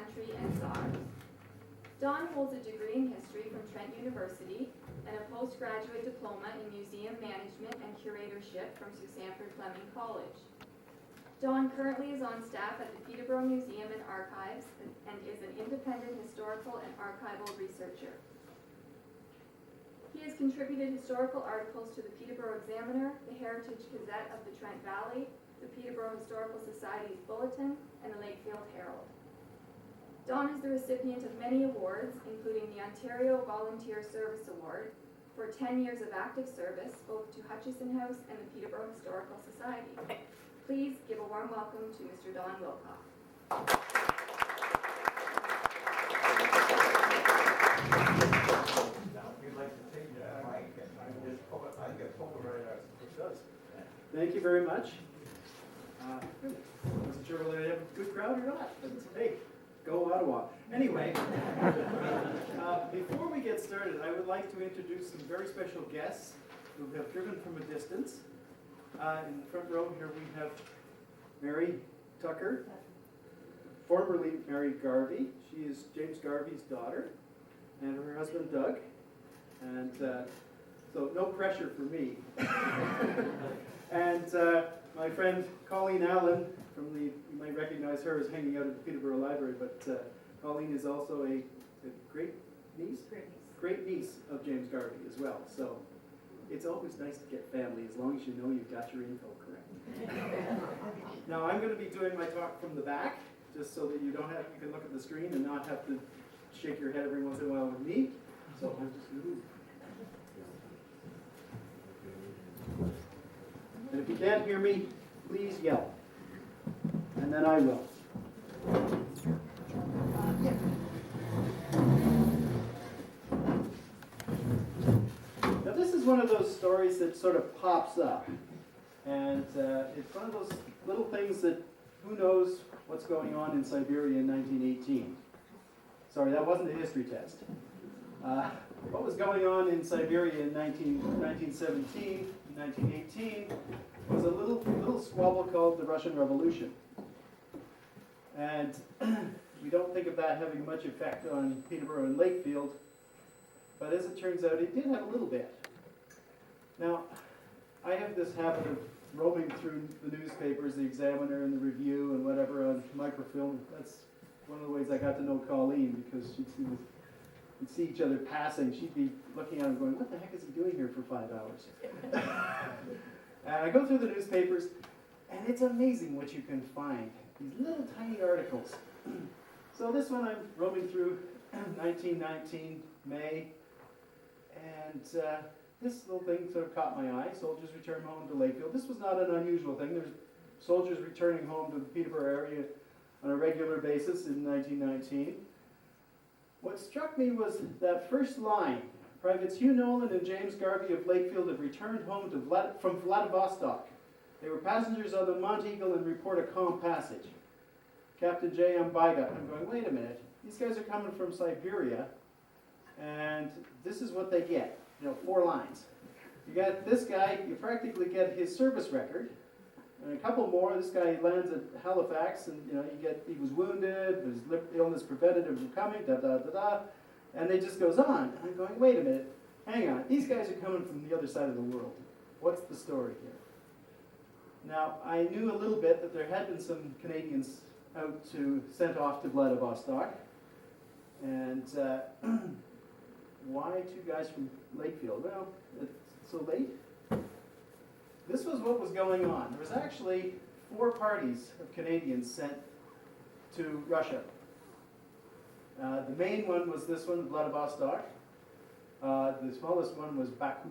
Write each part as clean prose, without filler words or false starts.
country and SARS. Don holds a degree in history from Trent University and a postgraduate diploma in museum management and curatorship from Sir Sanford Fleming College. Don currently is on staff at the Peterborough Museum and Archives and is an independent historical and archival researcher. He has contributed historical articles to the Peterborough Examiner, the Heritage Gazette of the Trent Valley, the Peterborough Historical Society's Bulletin, and the Lakefield Herald. Don is the recipient of many awards, including the Ontario Volunteer Service Award for 10 years of active service, both to Hutchison House and the Peterborough Historical Society. Please give a warm welcome to Mr. Don Wilcox. Now, if you'd like to take that mic, I just pull it, I get pulled right out. It does. Thank you very much. Wasn't sure whether I have a good crowd or not, but hey, go Ottawa. Anyway, before we get started, I would like to introduce some very special guests who have driven from a distance. In the front row here we have Mary Tucker, formerly Mary Garvey. She is James Garvey's daughter, and her husband Doug. And so no pressure for me. And my friend Colleen Allen, you might recognize her as hanging out at the Peterborough Library, but Colleen is also a great niece of James Garvey as well. So it's always nice to get family, as long as you know you've got your info correct. Now I'm going to be doing my talk from the back, just so that you can look at the screen and not have to shake your head every once in a while with me. So I'm just going to. And if you can't hear me, please yell. And then I will. Now this is one of those stories that sort of pops up. And it's one of those little things that who knows what's going on in Siberia in 1918. Sorry, that wasn't a history test. What was going on in Siberia in 1917, 1918 was a little squabble called the Russian Revolution. And we don't think of that having much effect on Peterborough and Lakefield, but as it turns out, it did have a little bit. Now, I have this habit of roaming through the newspapers, the Examiner and the Review and whatever on microfilm. That's one of the ways I got to know Colleen, because we'd see each other passing. She'd be looking at him going, what the heck is he doing here for 5 hours? And I go through the newspapers, and it's amazing what you can find. These little tiny articles. So this one I'm roaming through 1919, May, and this little thing sort of caught my eye. Soldiers return home to Lakefield. This was not an unusual thing. There's soldiers returning home to the Peterborough area on a regular basis in 1919. What struck me was that first line. Privates Hugh Nolan and James Garvey of Lakefield have returned home from Vladivostok. They were passengers on the Monteagle and report a calm passage. Captain J. M. Biga. I'm going, wait a minute. These guys are coming from Siberia, and this is what they get. 4 lines. You got this guy, you practically get his service record, and a couple more. This guy lands at Halifax, and he was wounded, his illness prevented him from coming, and it just goes on. And I'm going, wait a minute, hang on. These guys are coming from the other side of the world. What's the story here? Now, I knew a little bit that there had been some Canadians sent off to Vladivostok, and why 2 guys from Lakefield? Well, it's so late. This was what was going on. There was actually 4 parties of Canadians sent to Russia. The main one was this one, Vladivostok. The smallest one was Baku.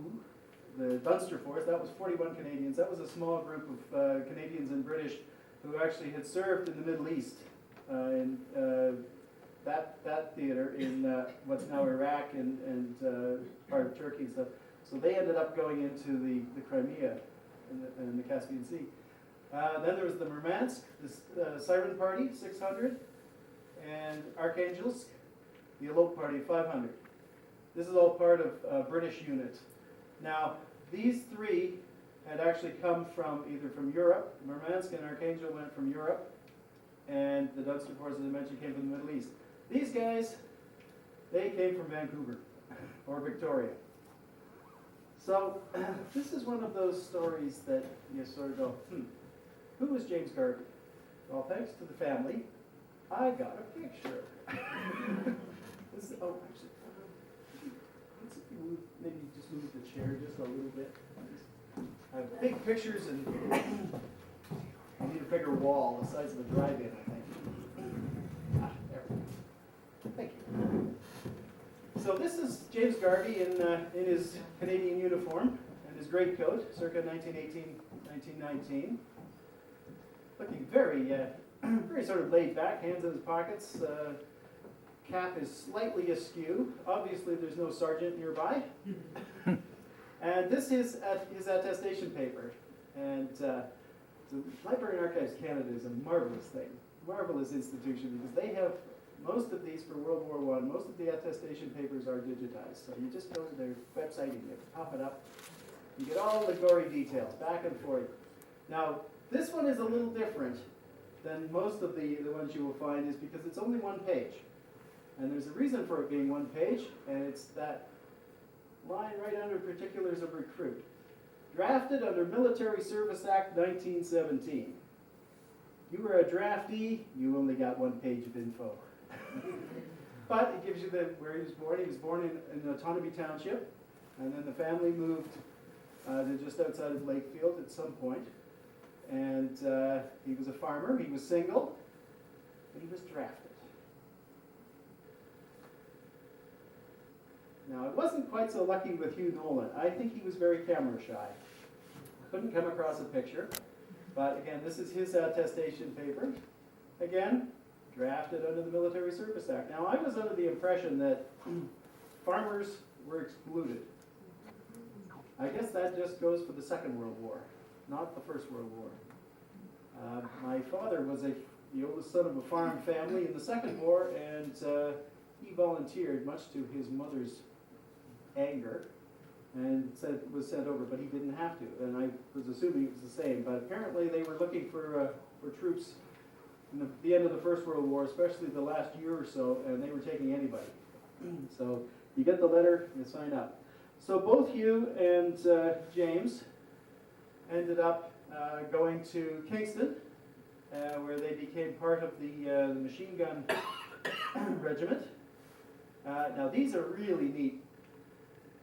The Dunster Force, that was 41 Canadians. That was a small group of Canadians and British who actually had served in the Middle East, in that theater in what's now Iraq and part of Turkey and stuff. So they ended up going into the Crimea and the Caspian Sea. Then there was the Murmansk, the Siren Party, 600, and Arkhangelsk, the Elope Party, 500. This is all part of British units. Now, these 3 had actually come from either from Europe. Murmansk and Archangel went from Europe, and the Dunster Force, as I mentioned, came from the Middle East. These guys, they came from Vancouver or Victoria. So this is one of those stories that you sort of go, who was James Garvey? Well, thanks to the family, I got a picture. This is, oh, actually, let's maybe just move the chair just a little bit. I have big pictures and I need a bigger wall the size of a drive-in, I think. There we go. Thank you. So this is James Garvey in his Canadian uniform and his greatcoat, circa 1918, 1919. Looking very, very sort of laid back, hands in his pockets. Cap is slightly askew. Obviously, there's no sergeant nearby. And this is his attestation paper. And the Library and Archives Canada is a marvelous thing, marvelous institution, because they have most of these for World War I. Most of the attestation papers are digitized. So you just go to their website and you pop it up. You get all the gory details back and forth. Now, this one is a little different than most of the ones you will find, is because it's only one page. And there's a reason for it being one page, and it's that line right under particulars of recruit. Drafted under Military Service Act 1917. You were a draftee, you only got one page of info. But it gives you where he was born. He was born in Autonomy Township, and then the family moved to just outside of Lakefield at some point. And he was a farmer, he was single, and he was drafted. Now, it wasn't quite so lucky with Hugh Nolan. I think he was very camera shy. Couldn't come across a picture. But again, this is his attestation paper. Again, drafted under the Military Service Act. Now, I was under the impression that farmers were excluded. I guess that just goes for the Second World War, not the First World War. My father was the oldest son of a farm family in the Second War, and he volunteered, much to his mother's anger, and was sent over, but he didn't have to. And I was assuming it was the same, but apparently they were looking for troops in the end of the First World War, especially the last year or so, and they were taking anybody. So you get the letter, you sign up. So both Hugh and James ended up going to Kingston, where they became part of the machine gun regiment. Now these are really neat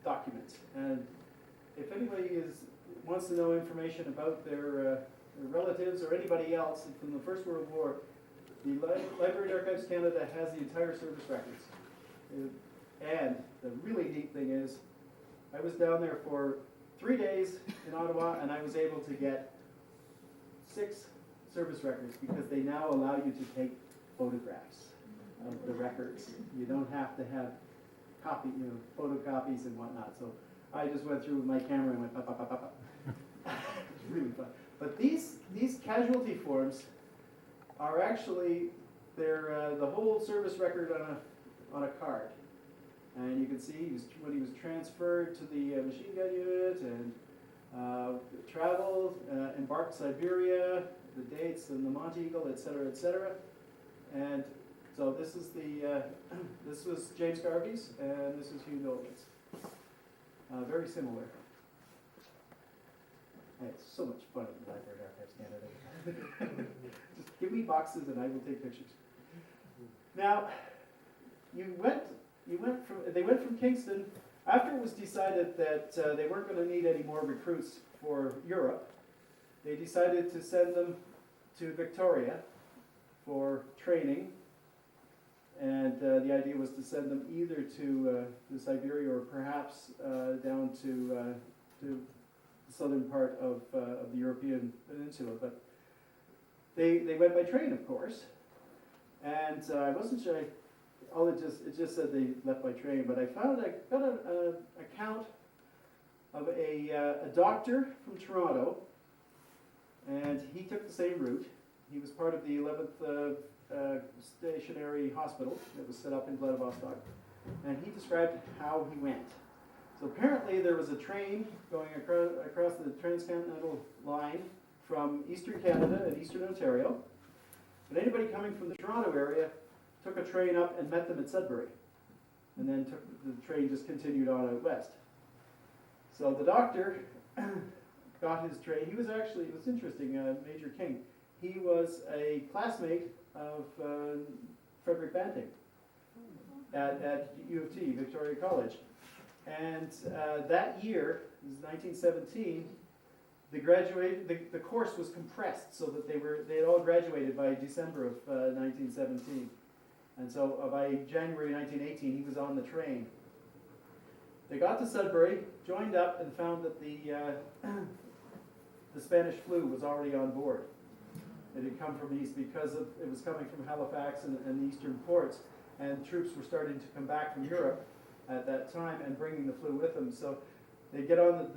documents, and if anybody wants to know information about their relatives or anybody else from the First World War, the Library and Archives Canada has the entire service records. And the really neat thing is, I was down there for 3 days in Ottawa, and I was able to get 6 service records, because they now allow you to take photographs of the records. You don't have to have photocopies and whatnot. So I just went through with my camera and went pop, pop, pop, pop, pop. It's really fun. But these casualty forms are actually, they're the whole service record on a card. And you can see when he was transferred to the machine gun unit, and traveled, embarked Siberia, the dates, and the Monteagle, et cetera, et cetera. And so this is this was James Garvey's, and this is Hugh Nolan's. Very similar. I had so much fun at the Library and Archives Canada. Just give me boxes and I will take pictures. Now, they went from Kingston after it was decided that they weren't going to need any more recruits for Europe. They decided to send them to Victoria for training, and the idea was to send them either to Siberia or perhaps down to the southern part of the European peninsula. But they went by train, of course, and I wasn't sure. It just said they left by train, but I got an account of a doctor from Toronto, and he took the same route. He was part of the 11th Stationary Hospital that was set up in Vladivostok, and he described how he went. So apparently there was a train going across the transcontinental line from eastern Canada and eastern Ontario. But anybody coming from the Toronto area took a train up and met them at Sudbury. And then the train just continued on out west. So the doctor got his train. He was actually, it was interesting, Major King. He was a classmate of Frederick Banting at U of T, Victoria College. And that year, it was 1917, the course was compressed so that they had all graduated by December of 1917. And so by January 1918, he was on the train. They got to Sudbury, joined up, and found that the Spanish flu was already on board. It had come from east because it was coming from Halifax and the eastern ports, and troops were starting to come back from Europe at that time and bringing the flu with them. So they get on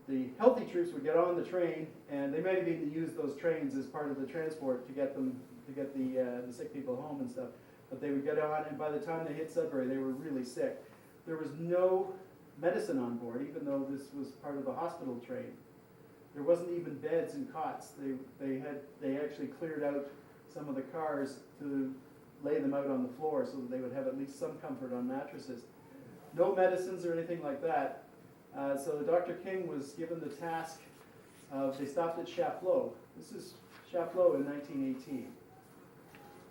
the healthy troops would get on the train, and they might have even used those trains as part of the transport to get the sick people home and stuff. But they would get on, and by the time they hit Sudbury, they were really sick. There was no medicine on board, even though this was part of the hospital train. There wasn't even beds and cots. They actually cleared out some of the cars to lay them out on the floor so that they would have at least some comfort on mattresses. No medicines or anything like that. So Dr. King was given the task of, they stopped at Chapleau. This is Chapleau in 1918.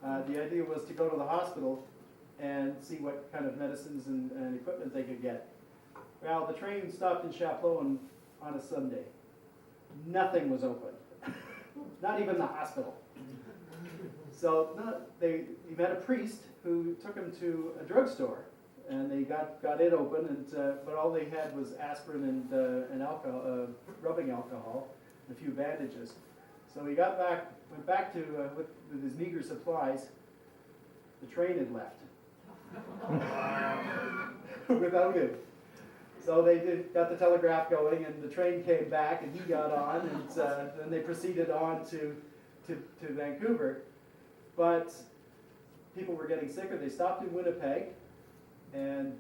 The idea was to go to the hospital and see what kind of medicines and equipment they could get. Well, the train stopped in Chapleau on a Sunday. Nothing was open, not even the hospital. So he met a priest who took him to a drugstore, and they got it open, but all they had was aspirin and alcohol, rubbing alcohol, and a few bandages. So he went back to with his meager supplies. The train had left without him. So they got the telegraph going, and the train came back, and he got on, and then they proceeded on to Vancouver. But people were getting sicker. They stopped in Winnipeg and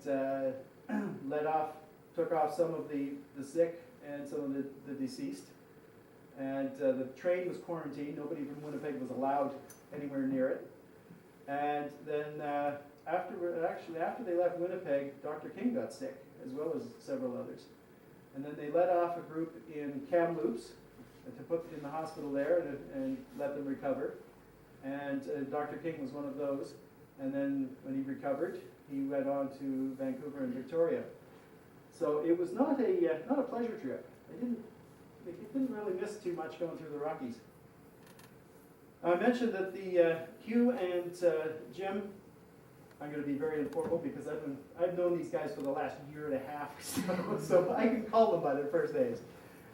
took off some of the sick and some of the deceased. And the train was quarantined. Nobody from Winnipeg was allowed anywhere near it. And then after they left Winnipeg, Dr. King got sick, as well as several others. And then they let off a group in Kamloops to put in the hospital there and let them recover. And Dr. King was one of those. And then when he recovered, he went on to Vancouver and Victoria. So it was not a pleasure trip. They didn't really miss too much going through the Rockies. I mentioned that the Hugh and Jim, I'm going to be very informal because I've known these guys for the last year and a half or so I can call them by their first names.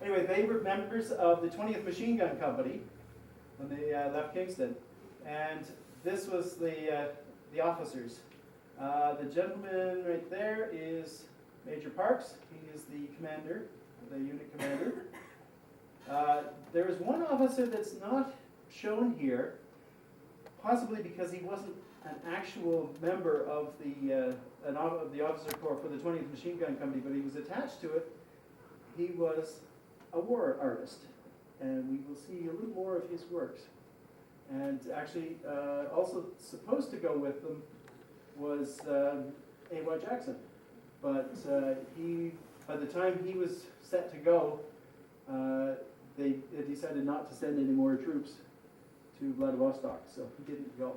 Anyway, they were members of the 20th Machine Gun Company when they left Kingston, and this was the officers. The gentleman right there is Major Parks. He is the commander, the unit commander. There is one officer that's not shown here, possibly because he wasn't an actual member of the officer corps for the 20th Machine Gun Company, but he was attached to it. He was a war artist, and we will see a little more of his works. And actually, also supposed to go with them was A.Y. Jackson, but by the time he was set to go, they decided not to send any more troops to Vladivostok, so he didn't go.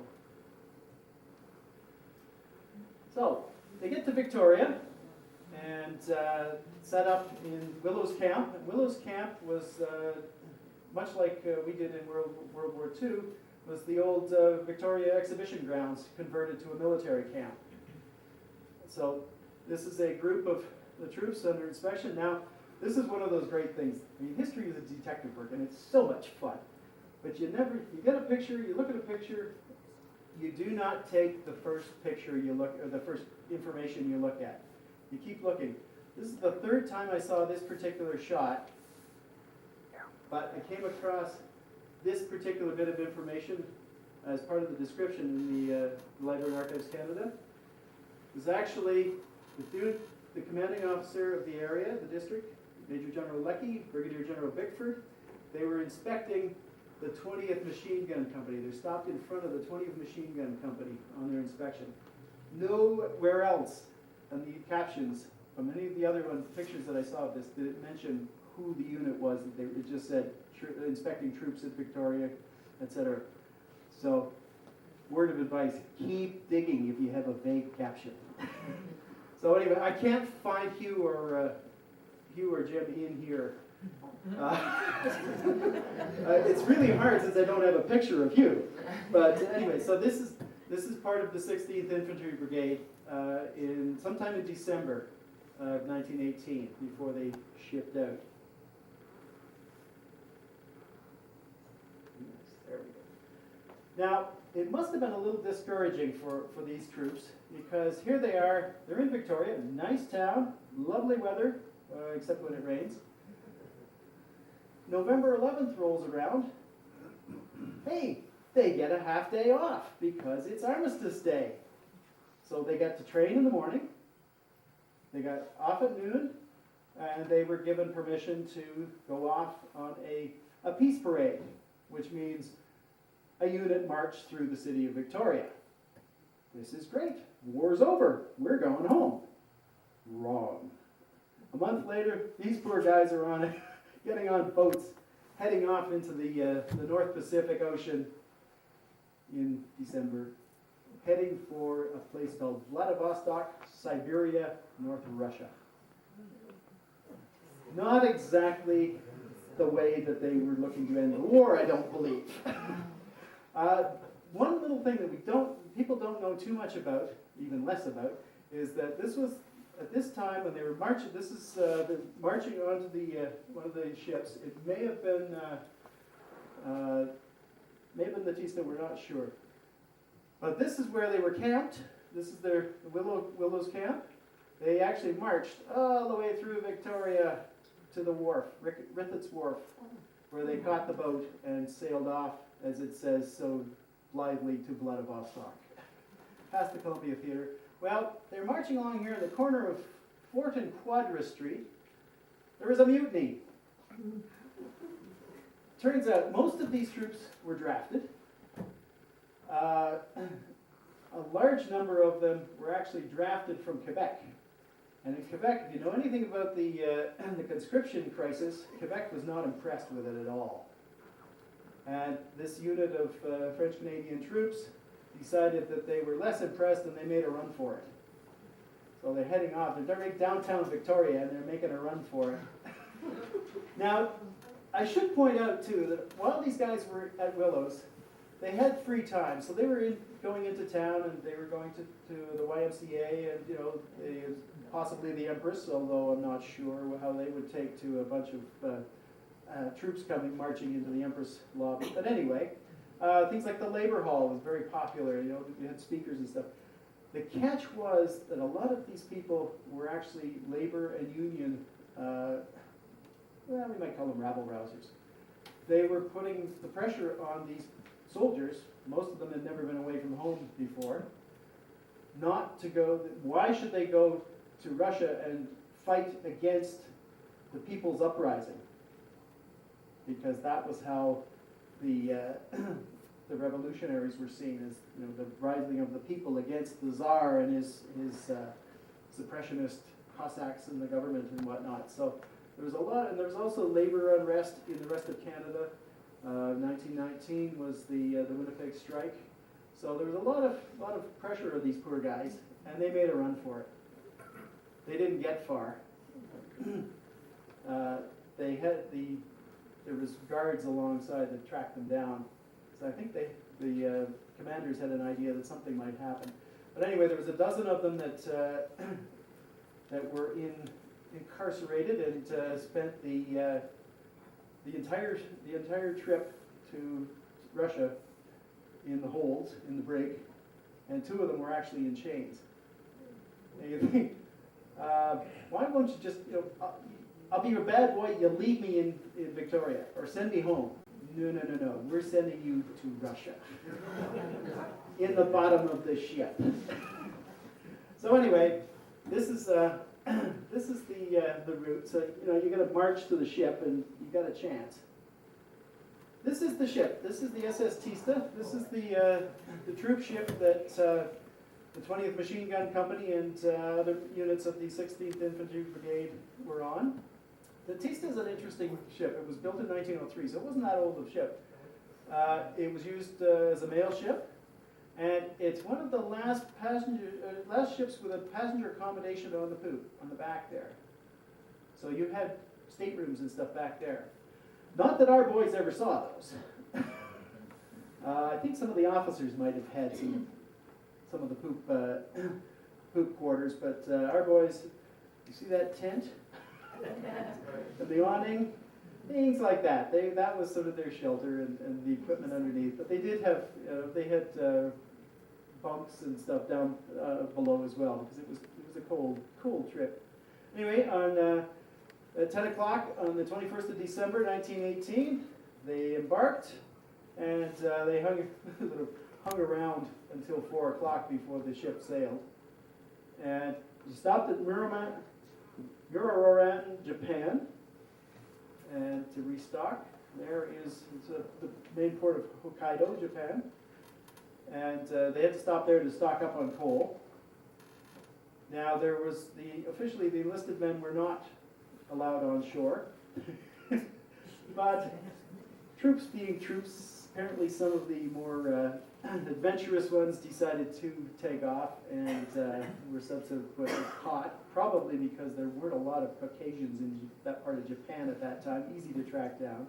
So they get to Victoria and set up in Willows Camp. And Willows Camp was much like we did in World War II, was the old Victoria exhibition grounds converted to a military camp. So this is a group of the troops under inspection. Now, this is one of those great things. I mean, history is a detective work, and it's so much fun. But you get a picture, you look at a picture, you do not take the first picture you look, or the first information you look at. You keep looking. This is the third time I saw this particular shot, but I came across this particular bit of information as part of the description in the Library and Archives Canada. It was actually the commanding officer of the area, the district, Major General Leckie, Brigadier General Bickford. They were inspecting the 20th Machine Gun Company. They're stopped in front of the 20th Machine Gun Company on their inspection. Nowhere else in the captions from any of the other pictures that I saw of this did it mention who the unit was. It just said inspecting troops at Victoria, etc. So, word of advice, keep digging if you have a vague caption. So anyway, I can't find Hugh or Jim in here. It's really hard since I don't have a picture of Hugh. But anyway, so this is part of the 16th Infantry Brigade sometime in December of 1918 before they shipped out. There we go. Now, it must have been a little discouraging for these troops because here they are, they're in Victoria, a nice town, lovely weather, except when it rains. November 11th rolls around. Hey, they get a half day off because it's Armistice Day. So they got to train in the morning, they got off at noon, and they were given permission to go off on a peace parade, which means a unit marched through the city of Victoria. This is great. War's over. We're going home. Wrong. A month later, these poor guys are getting on boats, heading off into the North Pacific Ocean in December, heading for a place called Vladivostok, Siberia, North Russia. Not exactly the way that they were looking to end the war, I don't believe. One little thing that people don't know too much about, even less about, is that this was at this time when they were marching. This is marching onto one of the ships. It may have been the Tista. We're not sure. But this is where they were camped. This is the Willows camp. They actually marched all the way through Victoria to the wharf, Ricketts Wharf, where they caught the boat and sailed off, as it says so blithely, to Vladivostok, past the Columbia Theater. Well, they're marching along here in the corner of Fort and Quadra Street. There was a mutiny. Turns out most of these troops were drafted. A large number of them were actually drafted from Quebec. And in Quebec, if you know anything about the conscription crisis, Quebec was not impressed with it at all. And this unit of French-Canadian troops decided that they were less impressed and they made a run for it. So they're heading off. They're right downtown Victoria and they're making a run for it. Now, I should point out too that while these guys were at Willows, they had free time. So they were going into town and they were going to the YMCA and possibly the Empress, although I'm not sure how they would take to a bunch of troops marching into the Empress lobby. But anyway, things like the Labor Hall was very popular. You had speakers and stuff. The catch was that a lot of these people were actually labor and union, we might call them rabble-rousers. They were putting the pressure on these soldiers, most of them had never been away from home before, not to go. Why should they go to Russia and fight against the people's uprising? Because that was how the revolutionaries were seen as the rising of the people against the Tsar and his suppressionist Cossacks in the government and whatnot. So there was a lot, and there was also labor unrest in the rest of Canada. 1919 was the Winnipeg strike. So there was a lot of pressure on these poor guys, and they made a run for it. They didn't get far. There was guards alongside that tracked them down. So I think the commanders had an idea that something might happen. But anyway, there was a dozen of them that were incarcerated and spent the entire trip to Russia in the holds, in the brig, and two of them were actually in chains. And you think, why won't you just, I'll be your bad boy, you leave me in Victoria, or send me home. No, we're sending you to Russia. In the bottom of the ship. So anyway, this is the route. So, you got to march to the ship and you got a chance. This is the ship. This is the SS Tista. This is the troop ship that the 20th Machine Gun Company and other units of the 16th Infantry Brigade were on. The Tista is an interesting ship. It was built in 1903, so it wasn't that old of a ship. It was used as a mail ship, and it's one of the last ships with a passenger accommodation on the poop, on the back there. So you had staterooms and stuff back there. Not that our boys ever saw those. I think some of the officers might have had some of the poop quarters, but our boys, you see that tent? And the awning, things like that. That was sort of their shelter and the equipment underneath. But they did have, they had bunks and stuff down below as well, because it was a cold trip. Anyway, at 10 o'clock on the 21st of December 1918, they embarked, and they hung around until 4 o'clock before the ship sailed. And he stopped at Muroran, Japan, and to restock. There is the main port of Hokkaido, Japan. And they had to stop there to stock up on coal. Now there was officially the enlisted men were not allowed on shore. But troops being troops, apparently some of the more adventurous ones decided to take off and were subsequently caught, probably because there weren't a lot of Caucasians in that part of Japan at that time, easy to track down.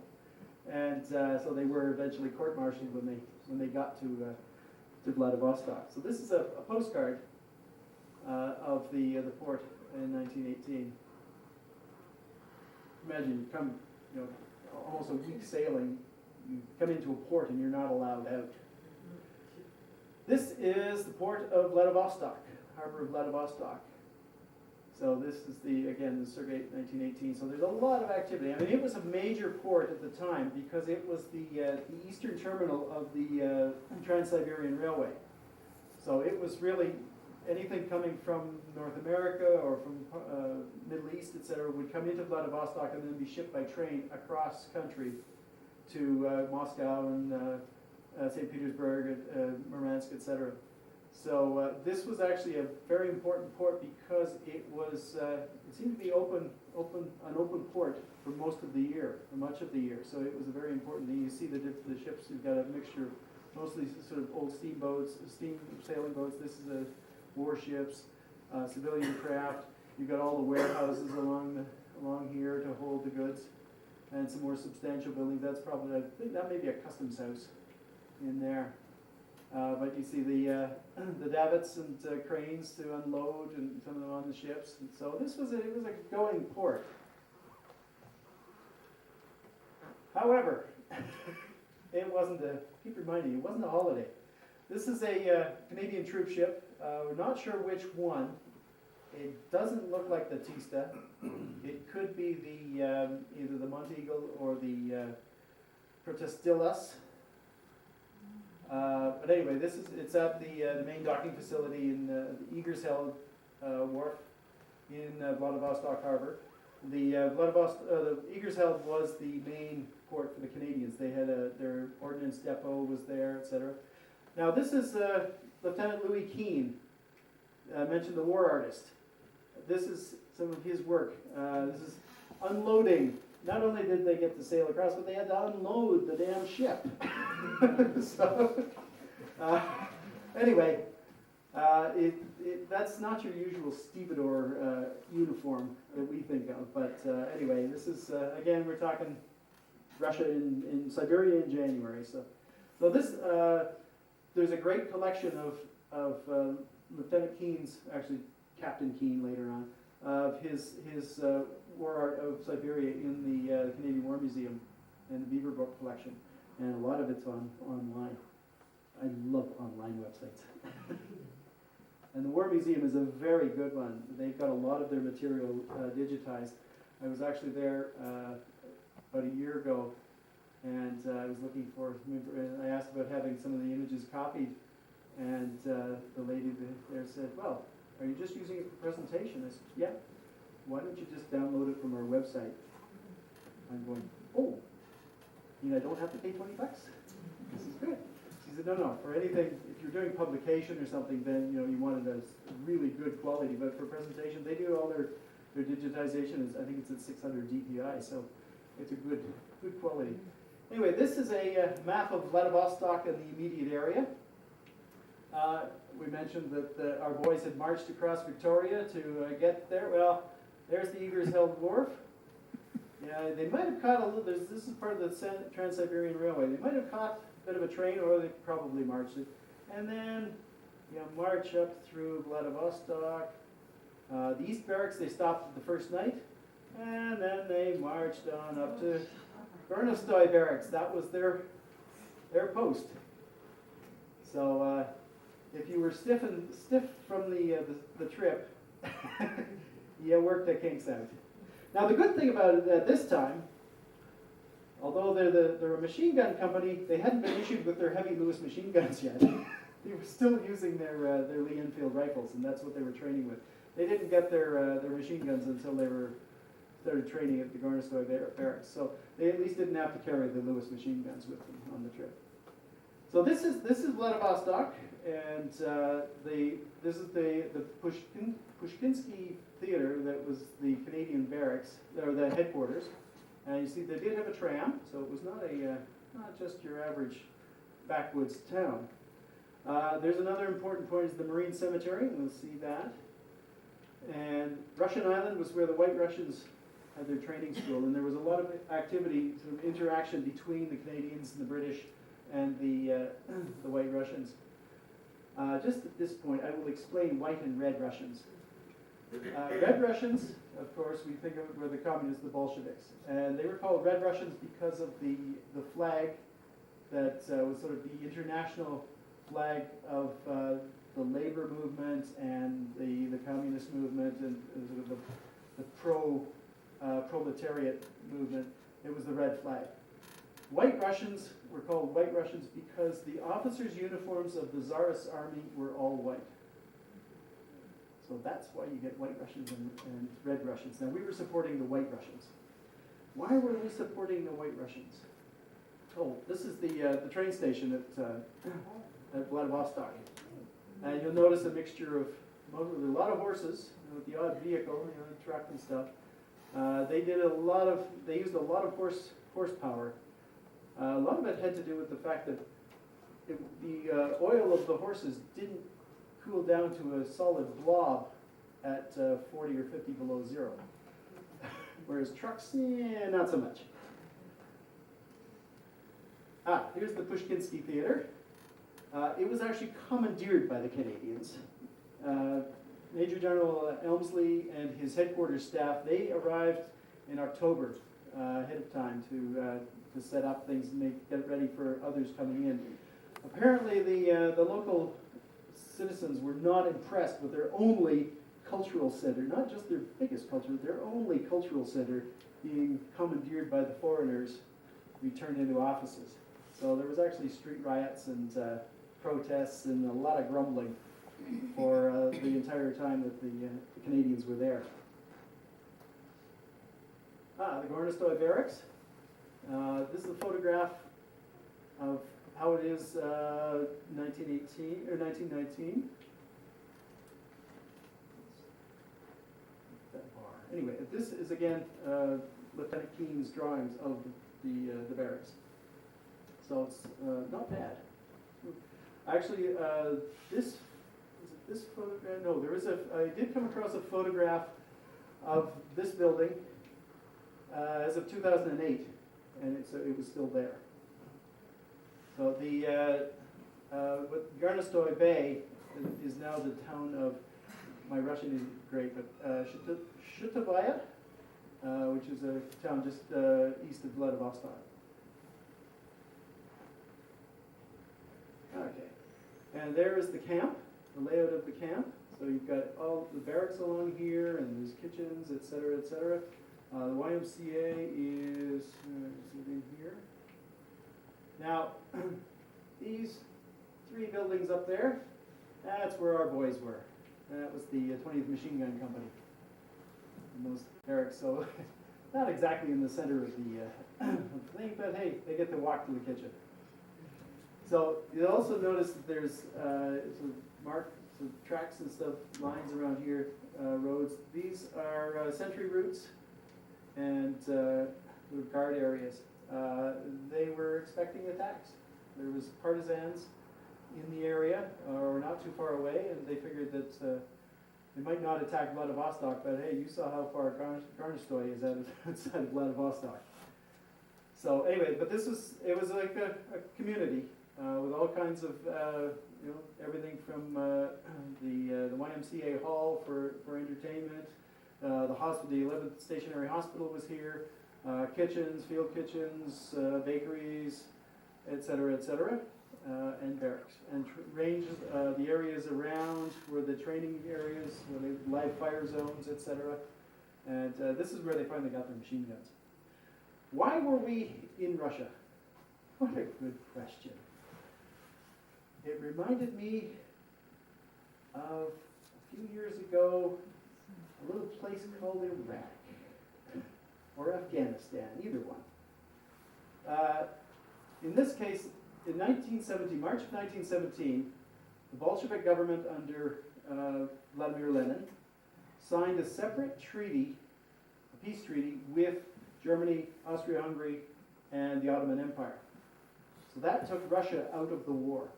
And so they were eventually court-martialed when they got to Vladivostok. So this is a postcard of the port in 1918. Imagine you come, almost a week sailing, you come into a port and you're not allowed out. This is the port of Vladivostok, harbor of Vladivostok. So this is the circa 1918. So there's a lot of activity. I mean, it was a major port at the time because it was the eastern terminal of the Trans-Siberian Railway. So it was really anything coming from North America or from Middle East, etc., would come into Vladivostok and then be shipped by train across country to Moscow and St. Petersburg, Murmansk, etc. So this was actually a very important port because it seemed to be an open port for most of the year, for much of the year. So it was a very important thing. You see the ships, you've got a mixture, mostly sort of old steamboats, steam sailing boats. This is warships, civilian craft. You've got all the warehouses along here to hold the goods, and some more substantial buildings. That's probably, I think that may be a customs house in there. But you see the davits and cranes to unload, and some of them on the ships. And so it was a going port. However, it wasn't keep reminding you, it wasn't a holiday. This is a Canadian troop ship. We're not sure which one. It doesn't look like the Tista. It could be either the Monteagle or the Protestilas. But anyway, it's at the main docking facility in the Egersheld wharf in Vladivostok Harbor. The Egersheld was the main port for the Canadians. They had their ordnance depot was there, etc. Now this is Lieutenant Louis Keane. I mentioned the war artist. This is some of his work. This is unloading. Not only did they get to sail across, but they had to unload the damn ship. So, anyway, that's not your usual stevedore uniform that we think of. But anyway, this is, again, we're talking Russia in Siberia in January. So this, there's a great collection of Lieutenant Keane's, actually Captain Keane later on, of his war art of Siberia in the Canadian War Museum and the Beaver Book collection, and a lot of it's online. I love online websites. And the War Museum is a very good one. They've got a lot of their material digitized. I was actually there about a year ago, and I was looking for, I asked about having some of the images copied, and the lady there said, well, are you just using it for presentation? I said, yeah. Why don't you just download it from our website? I'm going, oh, I don't have to pay $20. This is good. She said, no, for anything, if you're doing publication or something, then, you want it as really good quality, but for presentation, they do all their digitization, I think it's at 600 DPI, so it's a good quality. Anyway, this is a map of Vladivostok and the immediate area. We mentioned that our boys had marched across Victoria to get there. Well, there's the Egersheld Wharf. Yeah, they might have caught a little, this is part of the Trans-Siberian Railway. They might have caught a bit of a train, or they probably marched it. And then, march up through Vladivostok. The East Barracks, they stopped the first night. And then they marched on up to Gornostoy Barracks. That was their post. So if you were stiff from the trip, you worked the kinks out. Now the good thing about it at this time, although they're a machine gun company, they hadn't been issued with their heavy Lewis machine guns yet. They were still using their Lee Enfield rifles, and that's what they were training with. They didn't get their machine guns until they started training at the Gornostoy Barracks. So they at least didn't have to carry the Lewis machine guns with them on the trip. So this is Vladivostok, and this is the Pushkinsky Theater that was the Canadian barracks, or the headquarters. And you see they did have a tram, so it was not just your average backwoods town. There's another important point is the Marine Cemetery, and we'll see that. And Russian Island was where the White Russians had their training school, and there was a lot of activity, sort of interaction between the Canadians and the British and the White Russians. Just at this point, I will explain White and Red Russians. Red Russians, of course, we think of were the communists, the Bolsheviks, and they were called Red Russians because of the flag that was sort of the international flag of the labor movement and the communist movement and sort of the proletariat movement. It was the red flag. White Russians were called White Russians because the officers' uniforms of the Tsarist army were all white. So that's why you get White Russians and Red Russians. Now we were supporting the White Russians. Why were we supporting the White Russians? Oh, this is the train station at Vladivostok. And you'll notice a mixture of a lot of horses, with the odd vehicle, truck and stuff. They used a lot of horsepower. A lot of it had to do with the fact that the oil of the horses didn't cool down to a solid blob at 40 or 50 below zero. Whereas trucks, not so much. Here's the Pushkinsky Theater. It was actually commandeered by the Canadians. Major General Elmsley and his headquarters staff, they arrived in October ahead of time to set up things and get it ready for others coming in. Apparently the local citizens were not impressed with their only cultural center, not just their biggest culture, their only cultural center being commandeered by the foreigners, to be turned into offices. So there was actually street riots and protests and a lot of grumbling for the entire time that the Canadians were there. The Gornostoy Barracks. This is a photograph of how it is 1918 or 1919. That bar. Anyway, this is again Lieutenant Keene's drawings of the barracks. So it's not bad. Actually, this photograph. No, I did come across a photograph of this building as of 2008, and it was still there. So Garnostoy Bay is now the town of, my Russian isn't great, but Shutovaya, which is a town just east of Vladivostok. Okay, and there is the camp, the layout of the camp. So you've got all the barracks along here, and there's kitchens, etc., etc. The YMCA is in here. Now, these three buildings up there, that's where our boys were. That was the 20th Machine Gun Company in those barracks. So not exactly in the center of the thing, but hey, they get to walk to the kitchen. So you'll also notice that there's some tracks and stuff, lines around here, roads. These are sentry routes and sort of guard areas. They were expecting attacks. There was partisans in the area, or not too far away, and they figured that they might not attack Vladivostok, but hey, you saw how far Garnistoy is outside of Vladivostok. So anyway, but it was like a community with all kinds of, everything from the YMCA hall for entertainment, the hospital, the 11th Stationary Hospital was here, kitchens, field kitchens, bakeries, etc., and barracks. And ranges, the areas around were the training areas, where they live fire zones, etc. And this is where they finally got their machine guns. Why were we in Russia? What a good question. It reminded me of a few years ago, a little place called Iraq, or Afghanistan, either one. In this case, in 1917, March of 1917, the Bolshevik government under Vladimir Lenin signed a separate treaty, a peace treaty, with Germany, Austria-Hungary, and the Ottoman Empire. So that took Russia out of the war.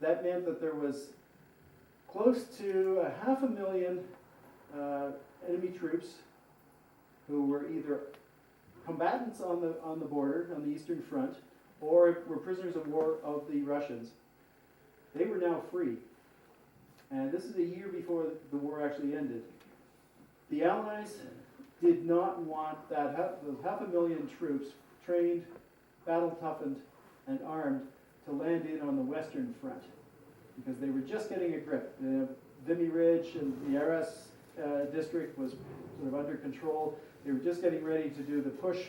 That meant that there was close to 500,000 enemy troops who were either combatants on the border, on the Eastern Front, or were prisoners of war of the Russians. They were now free. And this is a year before the war actually ended. The Allies did not want those 500,000 troops, trained, battle-toughened, and armed, to land in on the Western Front, because they were just getting a grip. Vimy Ridge and the Arras district was sort of under control. They were just getting ready to do the push,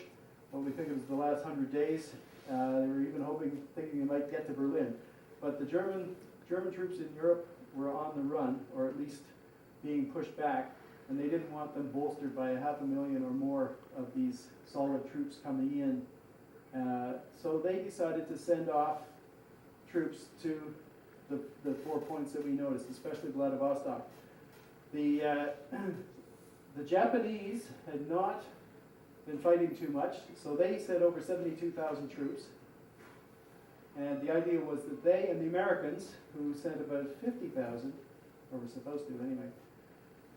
what we think of as the last 100 days. They were even thinking they might get to Berlin. But the German troops in Europe were on the run, or at least being pushed back, and they didn't want them bolstered by 500,000 or more of these solid troops coming in. So they decided to send off troops to the 4 points that we noticed, especially Vladivostok. The Japanese had not been fighting too much, so they sent over 72,000 troops. And the idea was that they and the Americans, who sent about 50,000, or were supposed to anyway,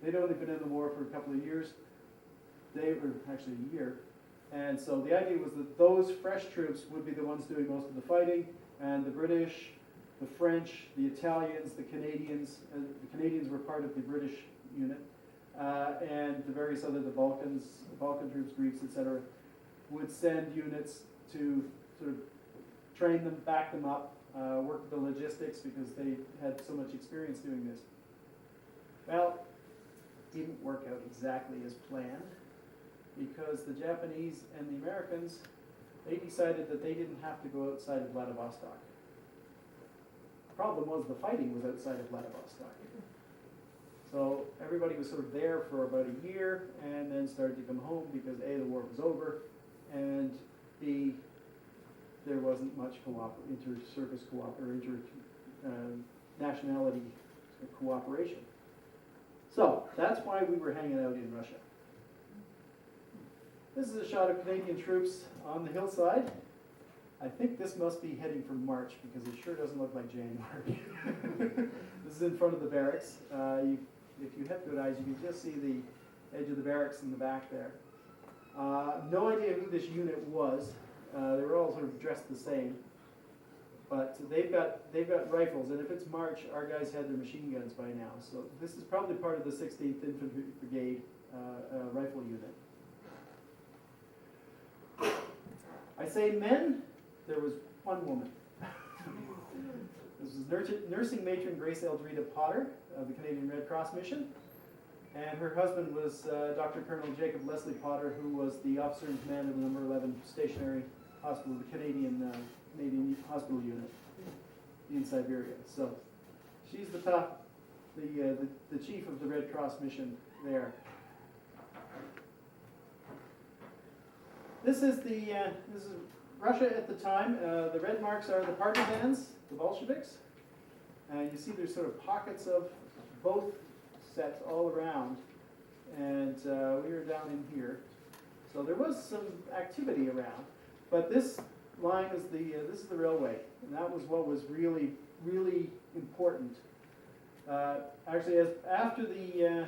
they'd only been in the war for a couple of years. They were actually a year. And so the idea was that those fresh troops would be the ones doing most of the fighting, and the British, the French, the Italians, the Canadians were part of the British unit, and the various other, the Balkan troops, Greeks, etc., would send units to sort of train them, back them up, work the logistics, because they had so much experience doing this. Well, it didn't work out exactly as planned, because the Japanese and the Americans, they decided that they didn't have to go outside of Vladivostok. The problem was the fighting was outside of Vladivostok. So everybody was sort of there for about a year, and then started to come home because A, the war was over, and B, there wasn't much inter-service nationality cooperation. So that's why we were hanging out in Russia. This is a shot of Canadian troops on the hillside. I think this must be heading for March, because it sure doesn't look like January. This is in front of the barracks. If you have good eyes, you can just see the edge of the barracks in the back there. No idea who this unit was. They were all sort of dressed the same. But they've got rifles, and if it's March, our guys had their machine guns by now. So this is probably part of the 16th Infantry Brigade rifle unit. I say men, there was one woman. This was nursing matron Grace Eldreda Potter of the Canadian Red Cross Mission, and her husband was Dr. Colonel Jacob Leslie Potter, who was the officer in command of the number 11 stationary hospital, the Canadian hospital unit in Siberia. So she's the chief of the Red Cross mission there. This is Russia at the time. The red marks are the partisans, the Bolsheviks. And you see there's sort of pockets of both sets all around. And we were down in here. So there was some activity around. But this line is this is the railway. And that was what was really, really important. Actually, after the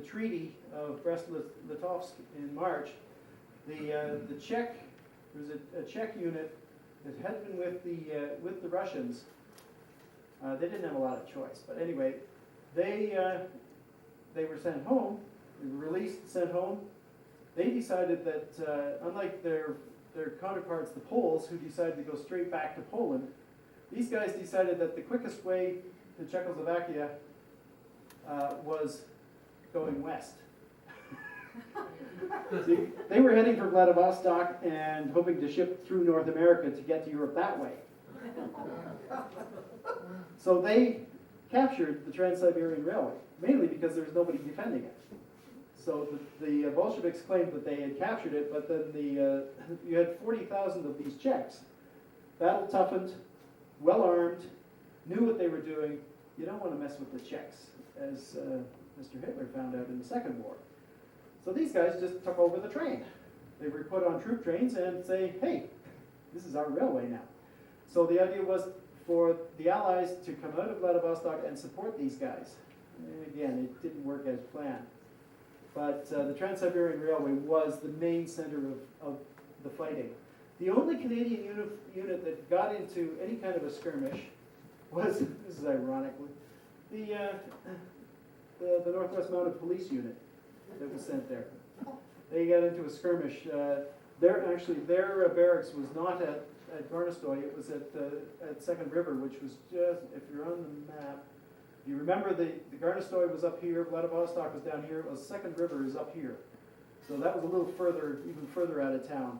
Treaty of Brest-Litovsk in March, the Czech, there was a Czech unit that had been with the Russians. They didn't have a lot of choice, but anyway, they were sent home. They were released and sent home. They decided that unlike their counterparts, the Poles, who decided to go straight back to Poland, these guys decided that the quickest way to Czechoslovakia was going west. See, they were heading for Vladivostok and hoping to ship through North America to get to Europe that way. So they captured the Trans-Siberian Railway, mainly because there was nobody defending it. So the Bolsheviks claimed that they had captured it, but then you had 40,000 of these Czechs, battle toughened, well armed, knew what they were doing. You don't want to mess with the Czechs, as Mr. Hitler found out in the Second War. So these guys just took over the train. They were put on troop trains and say, hey, this is our railway now. So the idea was for the Allies to come out of Vladivostok and support these guys. And again, it didn't work as planned. But the Trans-Siberian Railway was the main center of the fighting. The only Canadian unit that got into any kind of a skirmish was, this is ironically, the Northwest Mounted Police Unit that was sent there. They got into a skirmish. Their barracks was not at Garnistoy, it was at Second River, which was just, if you're on the map, if you remember the Garnistoy was up here, Vladivostok was down here, Second River is up here. So that was a little further, even further out of town.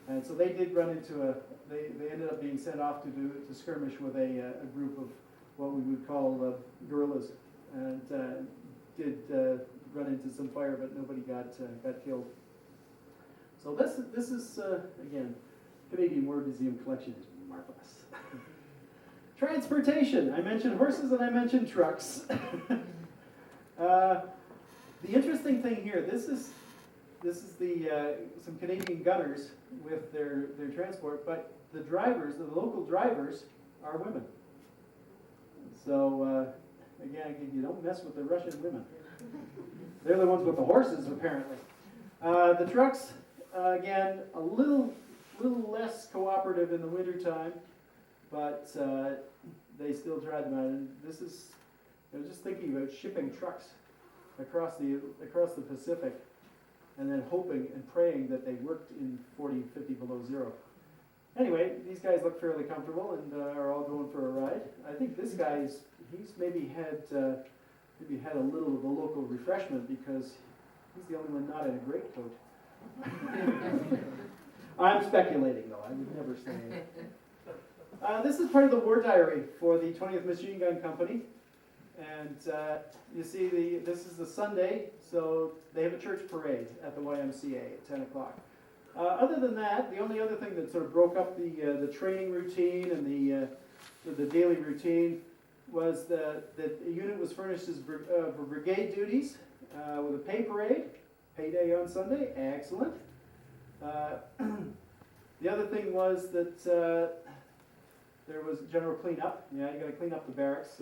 And so they did run into they ended up being sent off to skirmish with a group of what we would call guerrillas, and did run into some fire, but nobody got killed. So this is again, Canadian War Museum collection is marvelous. Transportation. I mentioned horses and I mentioned trucks. The interesting thing here, this is some Canadian gunners with their transport, but the local drivers are women. So again, you don't mess with the Russian women. They're the ones with the horses, apparently. The trucks, again, a little less cooperative in the wintertime, but they still drive them out. And I was just thinking about shipping trucks across the Pacific, and then hoping and praying that they worked in 40, 50 below zero. Anyway, these guys look fairly comfortable and are all going for a ride. I think this guy he's maybe had a little of a local refreshment because he's the only one not in a greatcoat. I'm speculating though, I would never say it. This is part of the war diary for the 20th Machine Gun Company. And you see this is the Sunday, so they have a church parade at the YMCA at 10 o'clock. Other than that, the only other thing that sort of broke up the training routine and the daily routine was that the unit was furnished for brigade duties with a pay parade, pay day on Sunday, excellent. The other thing was that there was general cleanup. Yeah, you got to clean up the barracks.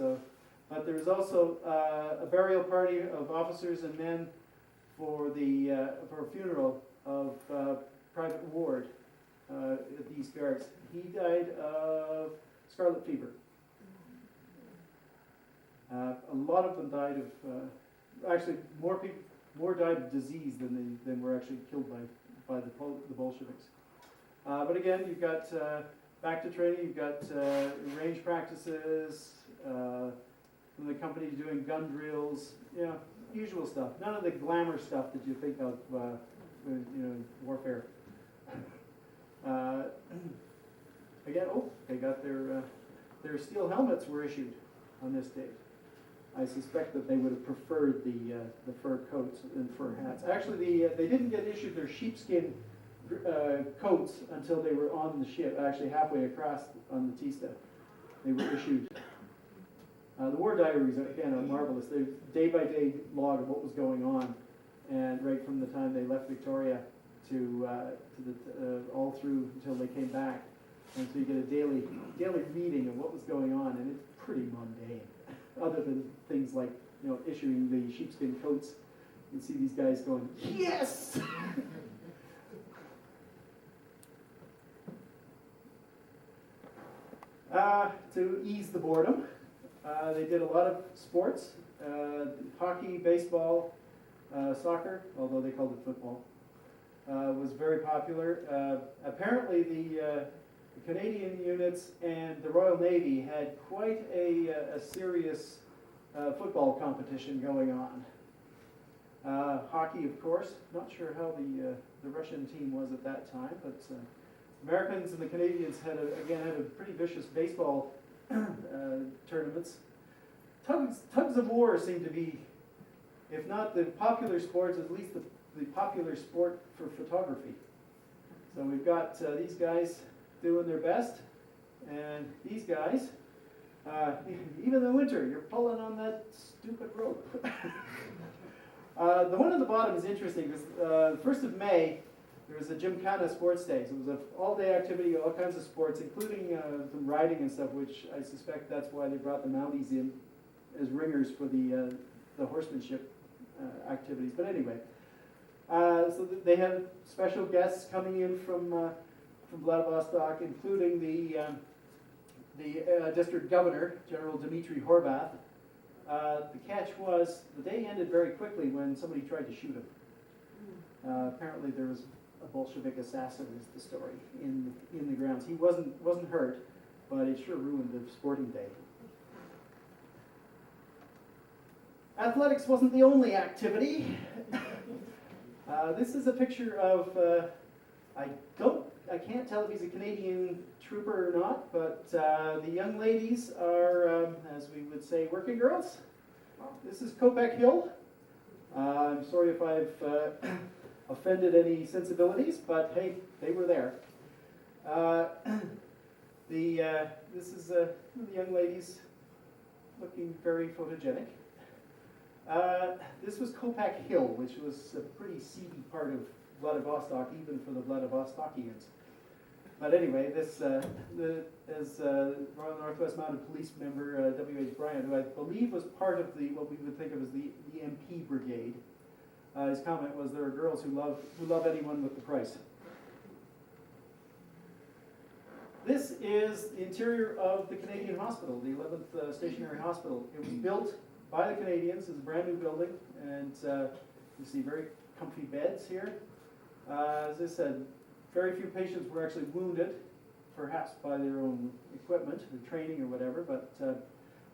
But there was also a burial party of officers and men for a funeral of Private Ward at the East Barracks. He died of scarlet fever. A lot of them died of, actually more died of disease than were actually killed by the Bolsheviks. But again, you've got back to training, you've got range practices, from the company doing gun drills, usual stuff. None of the glamour stuff that you think of, warfare. Again, they got their steel helmets were issued on this date. I suspect that they would have preferred the fur coats and fur hats. Actually, they didn't get issued their sheepskin coats until they were on the ship, actually halfway across on the Tista. They were issued. The war diaries, again, are marvelous. They're day-by-day log of what was going on, and right from the time they left Victoria to all through until they came back. And so you get a daily reading of what was going on, and it's pretty mundane, other than things like, you know, issuing the sheepskin coats. You see these guys going, yes! To ease the boredom, they did a lot of sports, hockey, baseball, soccer, although they called it football, was very popular. Apparently the Canadian units and the Royal Navy had quite a serious football competition going on. Hockey, of course, not sure how the Russian team was at that time, but Americans and the Canadians had a pretty vicious baseball tournaments. Tugs of war seem to be, if not the popular sports, at least the popular sport for photography. So we've got these guys doing their best, and these guys, even in the winter, you're pulling on that stupid rope. The one on the bottom is interesting because the 1st of May, there was a Gymkhana sports day. So it was an all-day activity, all kinds of sports, including some riding and stuff, which I suspect that's why they brought the Mounties in as ringers for the horsemanship activities. But anyway, so they had special guests coming in from Vladivostok, including the district governor, General Dmitry Horvath. The catch was the day ended very quickly when somebody tried to shoot him. Apparently there was a Bolshevik assassin, is the story, in the grounds. He wasn't hurt, but it sure ruined the sporting day. Athletics wasn't the only activity. This is a picture of I can't tell if he's a Canadian trooper or not, but the young ladies are, as we would say, working girls. This is Kopeck Hill. I'm sorry if I've offended any sensibilities, but hey, they were there. This is the young ladies looking very photogenic. This was Kopeck Hill, which was a pretty seedy part of Vladivostok, even for the Vladivostokians. But anyway, this as Royal Northwest Mounted Police member W.H. Bryant, who I believe was part of what we would think of as the MP Brigade. His comment was, there are girls who love anyone with the price. This is the interior of the Canadian Hospital, the 11th Stationary Hospital. It was built by the Canadians. It's a brand new building, and you see very comfy beds here. As I said, very few patients were actually wounded, perhaps by their own equipment or training or whatever, but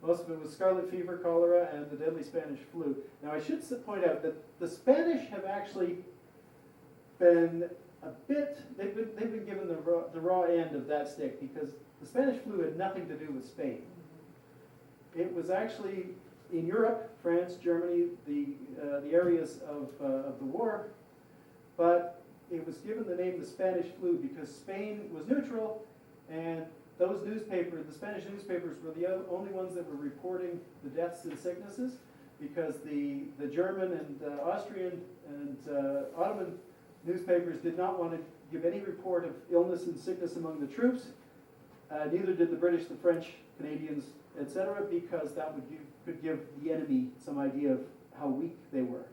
most of it was scarlet fever, cholera, and the deadly Spanish flu. Now I should point out that the Spanish have actually been they've been given the raw end of that stick, because the Spanish flu had nothing to do with Spain. It was actually in Europe, France, Germany, the areas of the war, but it was given the name the Spanish flu because Spain was neutral, and those newspapers, the Spanish newspapers, were the only ones that were reporting the deaths and sicknesses, because the German and Austrian and Ottoman newspapers did not want to give any report of illness and sickness among the troops. Neither did the British, the French, Canadians, etc., because that could give the enemy some idea of how weak they were.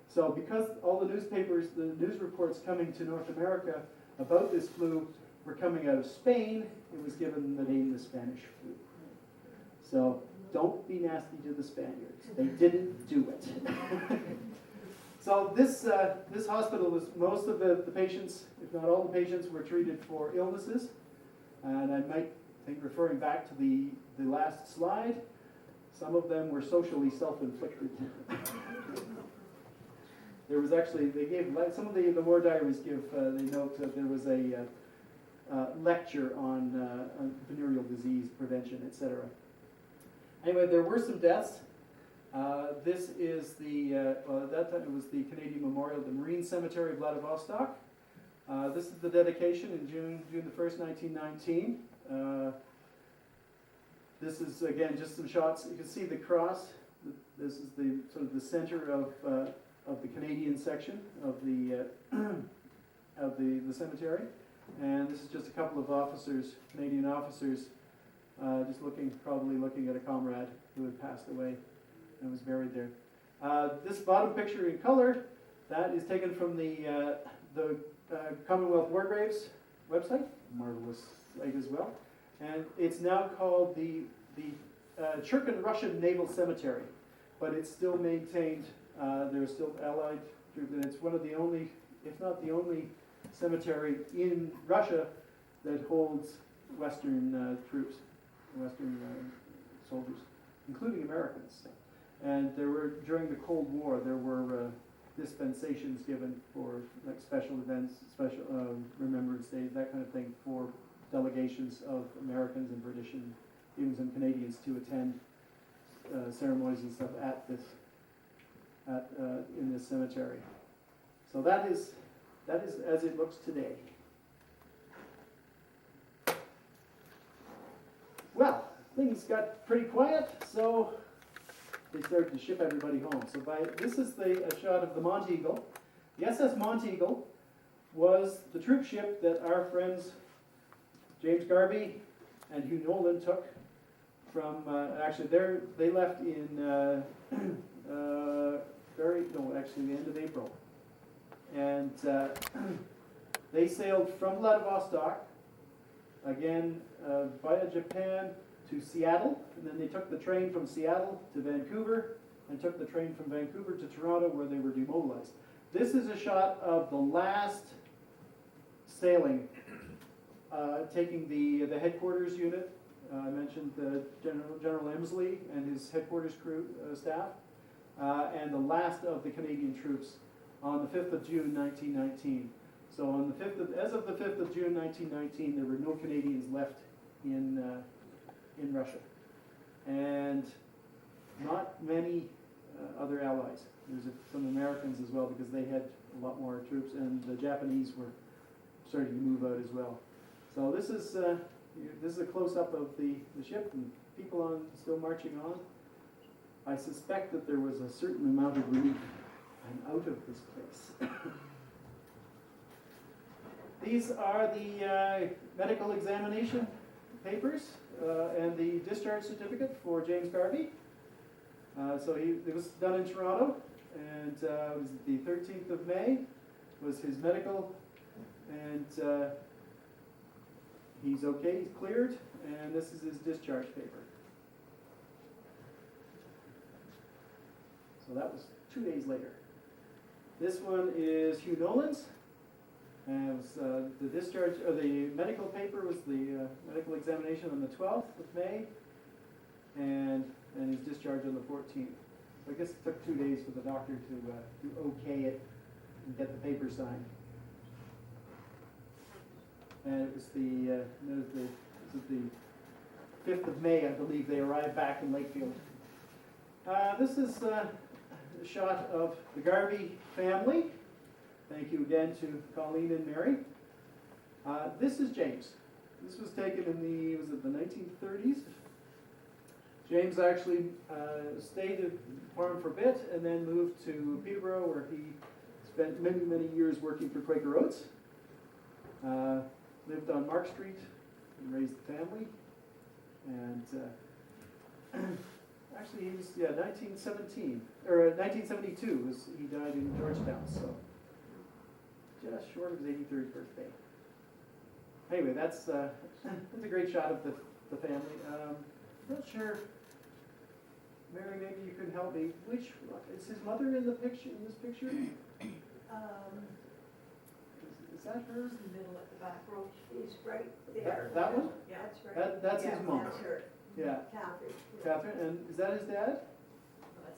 So because all the newspapers, the news reports coming to North America about this flu were coming out of Spain, it was given the name the Spanish flu. So don't be nasty to the Spaniards. They didn't do it. So this hospital was, most of the patients, if not all the patients, were treated for illnesses. And I might think, referring back to the last slide, some of them were socially self-inflicted. There was actually, they gave, some of the war diaries give, they note that there was a lecture on venereal disease prevention, etc. Anyway, there were some deaths. This is at that time it was the Canadian Memorial, the Marine Cemetery of Vladivostok. This is the dedication in June the 1st, 1919. This is, again, just some shots. You can see the cross. This is the sort of the center of the Canadian section of the of the cemetery. And this is just a couple of officers, Canadian officers, just probably looking at a comrade who had passed away and was buried there. This bottom picture in color, that is taken from the Commonwealth War Graves website, marvelous site as well. And it's now called the Churkin Russian Naval Cemetery, but it's still maintained. There's still Allied troops, and it's one of the only, if not the only, cemetery in Russia that holds Western troops, Western soldiers, including Americans. And there were, during the Cold War, there were dispensations given for like special events, special Remembrance Days, that kind of thing, for delegations of Americans and British and even some Canadians to attend ceremonies and stuff at this, in this cemetery. So that is as it looks today. Well, things got pretty quiet, so they started to ship everybody home. So this is a shot of the Monteagle. The SS Monteagle was the troop ship that our friends James Garvey and Hugh Nolan took from, actually they left in the end of April. And they sailed from Vladivostok, again via Japan to Seattle, and then they took the train from Seattle to Vancouver, and took the train from Vancouver to Toronto, where they were demobilized. This is a shot of the last sailing, taking the headquarters unit. I mentioned General Emsley and his headquarters crew staff, and the last of the Canadian troops on the 5th of June, 1919. So on as of the 5th of June, 1919, there were no Canadians left in Russia, and not many other allies. There's some Americans as well, because they had a lot more troops, and the Japanese were starting to move out as well. So this is a close-up of the ship, and people still marching on. I suspect that there was a certain amount of relief. I'm out of this place. These are the medical examination papers and the discharge certificate for James Garvey. So it was done in Toronto, and it was the 13th of May was his medical, and he's okay, he's cleared, and this is his discharge paper. So that was 2 days later. This one is Hugh Nolan's, and it was, the discharge, or the medical paper was the medical examination on the 12th of May, and his discharge on the 14th. So I guess it took 2 days for the doctor to okay it and get the paper signed. And it was the 5th of May, I believe, they arrived back in Lakefield. This is a shot of the Garvey family. Thank you again to Colleen and Mary. This is James. This was taken in the 1930s? James actually stayed at the farm for a bit and then moved to Peterborough, where he spent many, many years working for Quaker Oats. Lived on Mark Street and raised the family. And actually, he was 1917 or 1972 was he died in Georgetown, so just short of his 83rd birthday. Anyway, that's a great shot of the family. I'm not sure, Mary, maybe you could help me. Which is his mother in the picture? In this picture, is that her? In the middle at the back row, she's right there. That one? Yeah, that's right. That's his mom. That's her. Yeah. Catherine. Catherine, and is that his dad?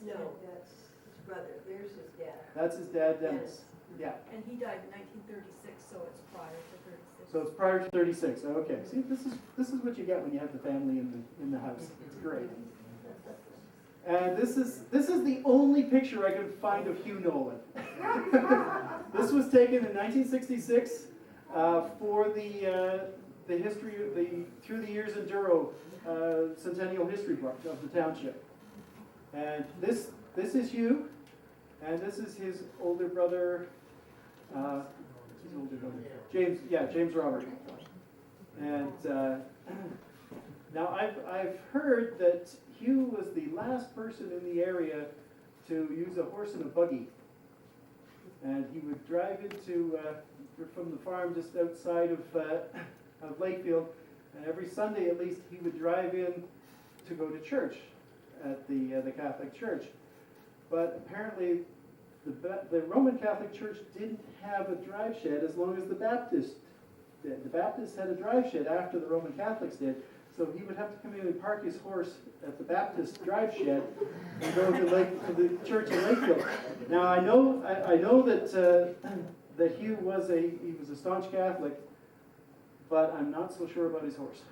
No, that's his brother. There's his dad. That's his dad, Dennis. Yeah. And he died in 1936, so it's prior to 36. So it's prior to 36. Okay. See, this is what you get when you have the family in the house. It's great. And this is the only picture I could find of Hugh Nolan. This was taken in 1966 for the history, through the years enduro centennial history book of the township. And this is Hugh, and this is his older brother, James. Yeah, James Robert. And now I've heard that Hugh was the last person in the area to use a horse and a buggy, and he would drive into from the farm just outside of Lakefield, and every Sunday at least he would drive in to go to church at the Catholic Church. But apparently the Roman Catholic Church didn't have a drive shed as long as the Baptists did. The Baptists had a drive shed after the Roman Catholics did, so he would have to come in and park his horse at the Baptist drive shed and go to the church in Lakefield. Now I know that Hugh was a staunch Catholic, but I'm not so sure about his horse.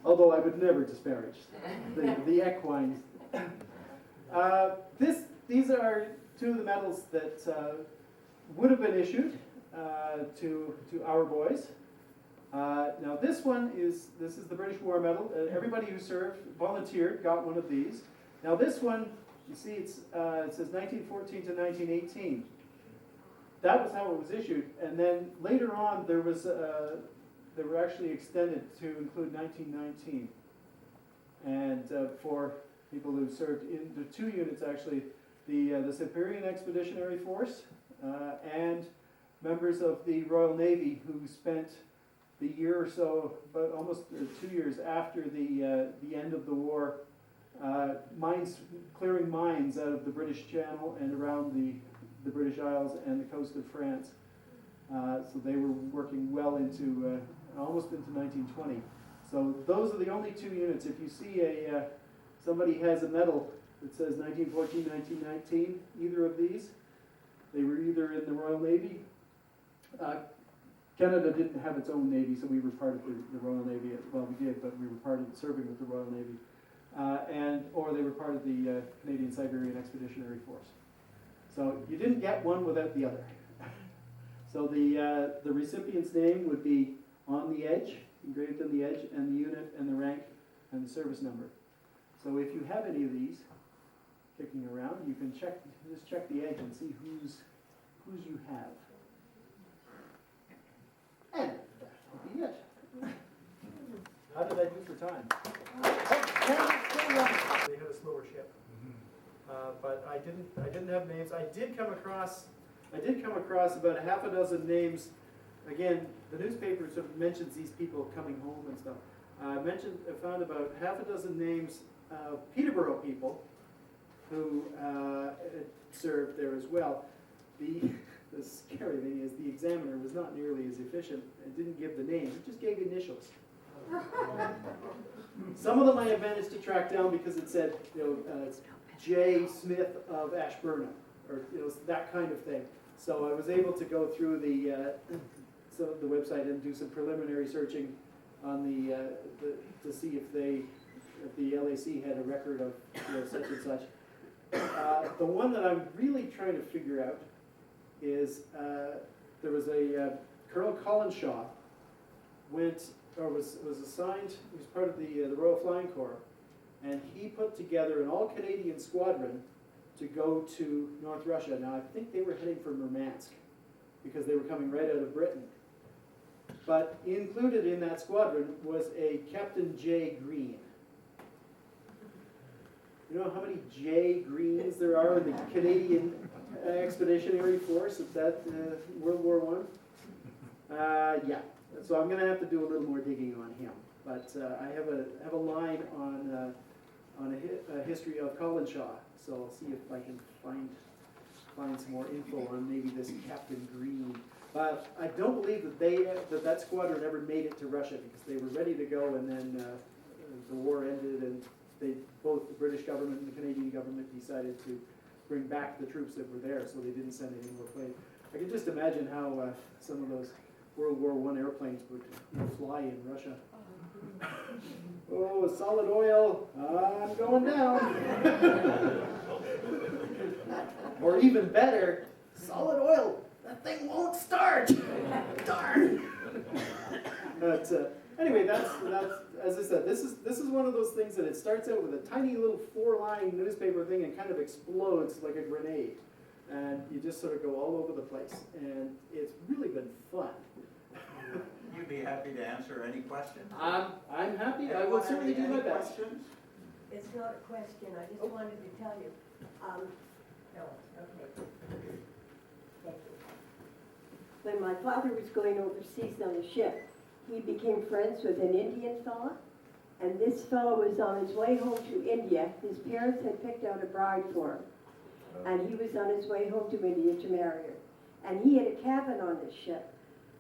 Although I would never disparage the equines. These are two of the medals that would have been issued to our boys. Now this is the British War Medal. Everybody who served, volunteered, got one of these. Now this one, you see, it says 1914 to 1918. That was how it was issued, and then later on they were actually extended to include 1919. And for people who served in the two units, actually, the Siberian Expeditionary Force and members of the Royal Navy who spent the year or so, but almost 2 years after the end of the war, clearing mines out of the British Channel and around the British Isles and the coast of France. So they were working well into almost into 1920. So those are the only two units. If you see somebody has a medal that says 1914, 1919, either of these, they were either in the Royal Navy. Canada didn't have its own Navy, so we were part of the Royal Navy. Well, we did, but we were part of serving with the Royal Navy. Or they were part of the Canadian Siberian Expeditionary Force. So you didn't get one without the other. So the recipient's name would be on the edge, engraved on the edge, and the unit and the rank and the service number. So if you have any of these kicking around, you can just check the edge and see whose you have. And that will be it. How did I do for time? They had a slower ship, but I didn't have names. I did come across about a half a dozen names. Again, the newspaper sort of mentions these people coming home and stuff. I found about half a dozen names of Peterborough people who served there as well. The scary thing is the examiner was not nearly as efficient and didn't give the name, he just gave initials. Some of them I have managed to track down because it said, J. Smith of Ashburnham, or that kind of thing. So I was able to go through the website and do some preliminary searching on to see if the LAC had a record of such and such. The one that I'm really trying to figure out is there was a Colonel Collinshaw was assigned. He was part of the Royal Flying Corps, and he put together an all-Canadian squadron to go to North Russia. Now I think they were heading for Murmansk because they were coming right out of Britain. But included in that squadron was a Captain J. Green. You know how many J. Greens there are in the Canadian Expeditionary Force at that World War I? Yeah. So I'm going to have to do a little more digging on him. But I have a line on a history of Collinshaw. So I'll see if I can find some more info on maybe this Captain Green. But I don't believe that that squadron ever made it to Russia because they were ready to go, and then the war ended, and both the British government and the Canadian government decided to bring back the troops that were there, so they didn't send any more planes. I can just imagine how some of those World War I airplanes would fly in Russia. Oh, solid oil, I'm going down. Or even better, solid oil, that thing won't start. Darn. But anyway, that's as I said, this is one of those things that it starts out with a tiny little 4-line newspaper thing and kind of explodes like a grenade, and you just sort of go all over the place, and it's really been fun. You'd be happy to answer any questions? I'm happy. I will certainly do my best. Questions? It's not a question, I just wanted to tell you. No, okay. Thank you. When my father was going overseas on a ship, he became friends with an Indian fella, and this fellow was on his way home to India. His parents had picked out a bride for him, and he was on his way home to India to marry her. And he had a cabin on the ship,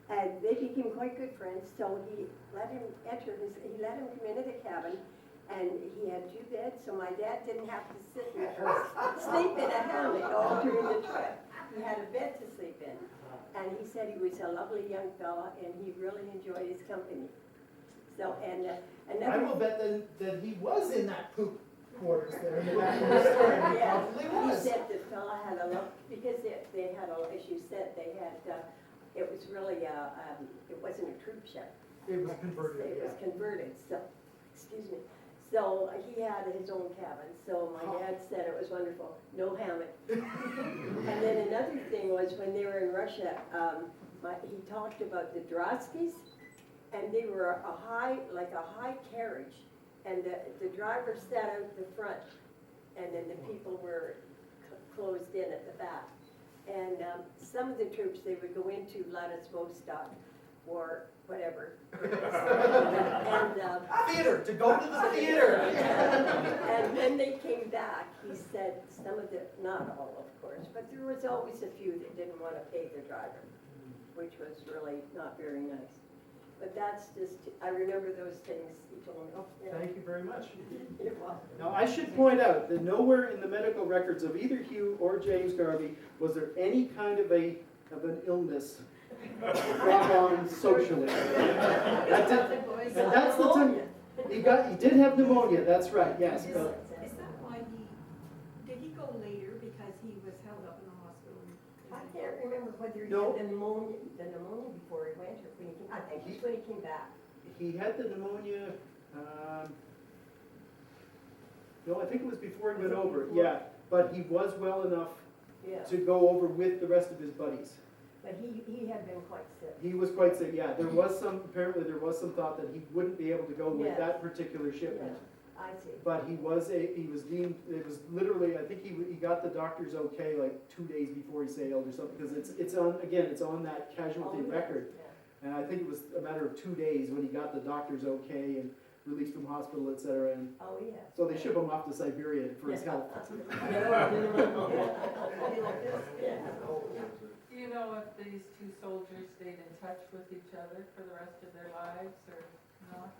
and they became quite good friends, so he let him come into the cabin, and he had 2 beds, so my dad didn't have to sleep in a hammock all during the trip. He had a bed to sleep in. And he said he was a lovely young fella, and he really enjoyed his company. So, and I will bet that he was in that poop quarters there in the back of the store, and he yeah, probably he was. said the fella had a lot, because they had, as you said, they had, it was really, it wasn't a troop ship. It was converted, It was yeah. converted, so, excuse me. So he had his own cabin, so my dad said it was wonderful, no hammock. And then another thing was when they were in Russia, he talked about the Drosky's, and they were like a high carriage, and the driver sat out the front, and then the people were closed in at the back. And some of the troops, they would go into Vladivostok or whatever. And, Theater, to go to the theater. and when they came back, he said some of the, not all of course, but there was always a few that didn't want to pay the driver, which was really not very nice. But that's just, I remember those things he told me. Oh, yeah. Thank you very much. You're welcome. Now, I should point out that nowhere in the medical records of either Hugh or James Garvey was there any kind of an illness brought on socially. And that's the time, he did have pneumonia, that's right, yes. Is But that why did he go later because he was held up in the hospital? I can't remember whether he No. had the pneumonia before he went, or when he came, I think it's when he came back. he had the pneumonia, no, I think it was before he went over, yeah. But he was well enough Yeah, to go over with the rest of his buddies. but he had been quite sick. He was quite sick, yeah. Apparently there was some thought that he wouldn't be able to go with Yes. that particular shipment. Yeah, I see. But he was deemed, it was literally, I think he got the doctor's okay like 2 days before he sailed or something, because it's on that casualty Oh, yes, record. yeah. And I think it was a matter of 2 days when he got the doctor's okay and released from hospital, et cetera, and Oh, yes. so they ship him off to Siberia for his health. Do you know if these 2 soldiers stayed in touch with each other for the rest of their lives or not?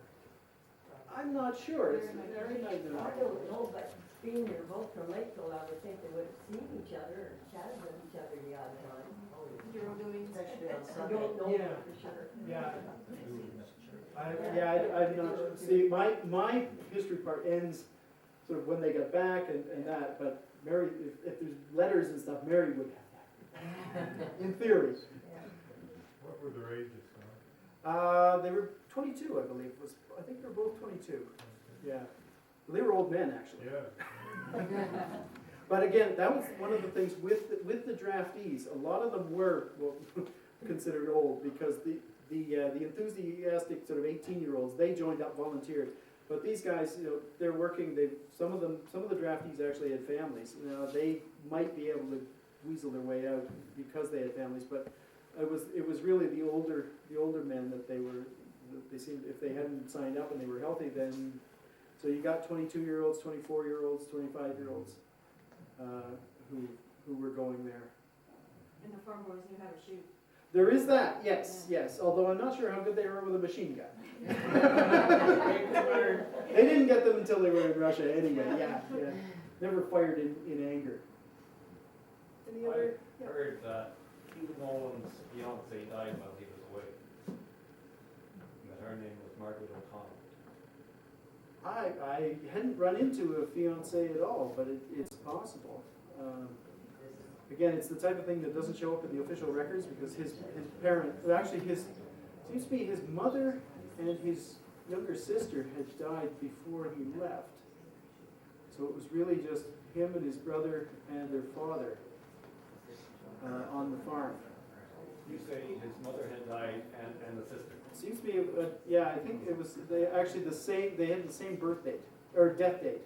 I'm not sure, it's very nice. I don't know, but being they're both from Lakeville, I would think they would have seen each other or chatted with each other the odd time. You're doing. I don't know Yeah. for sure. Yeah. I'm not sure. See, my history part ends sort of when they got back and that, but Mary, if there's letters and stuff, Mary would have that. In theory. Yeah. What were their ages, huh? They were 22, I believe. I think they were both 22. Yeah. Well, they were old men, actually. Yeah. But again, that was one of the things with the draftees. A lot of them were considered old because the enthusiastic sort of 18-year-olds, they joined up, volunteered. But these guys, they're working. Some of the draftees actually had families. Now they might be able to weasel their way out because they had families. But it was really the older men that they seemed, if they hadn't signed up and they were healthy, then so you got 22-year-olds, 24-year-olds, 25-year-olds. Who were going there. And the farm boys knew how to shoot. There is that, yes. Although I'm not sure how good they were with a machine gun. They didn't get them until they were in Russia anyway. Yeah. Never fired in anger. Any other? I heard that Hugh Nolan's fiancée died while he was away. And that her name was Margaret O'Connell. I hadn't run into a fiance at all, but it's possible. again, it's the type of thing that doesn't show up in the official records because his parent, well, actually seems to be his mother and his younger sister had died before he left. So it was really just him and his brother and their father on the farm. You say his mother had died and the sister. Seems to be, yeah, I think it was, they had the same birth date, or death date.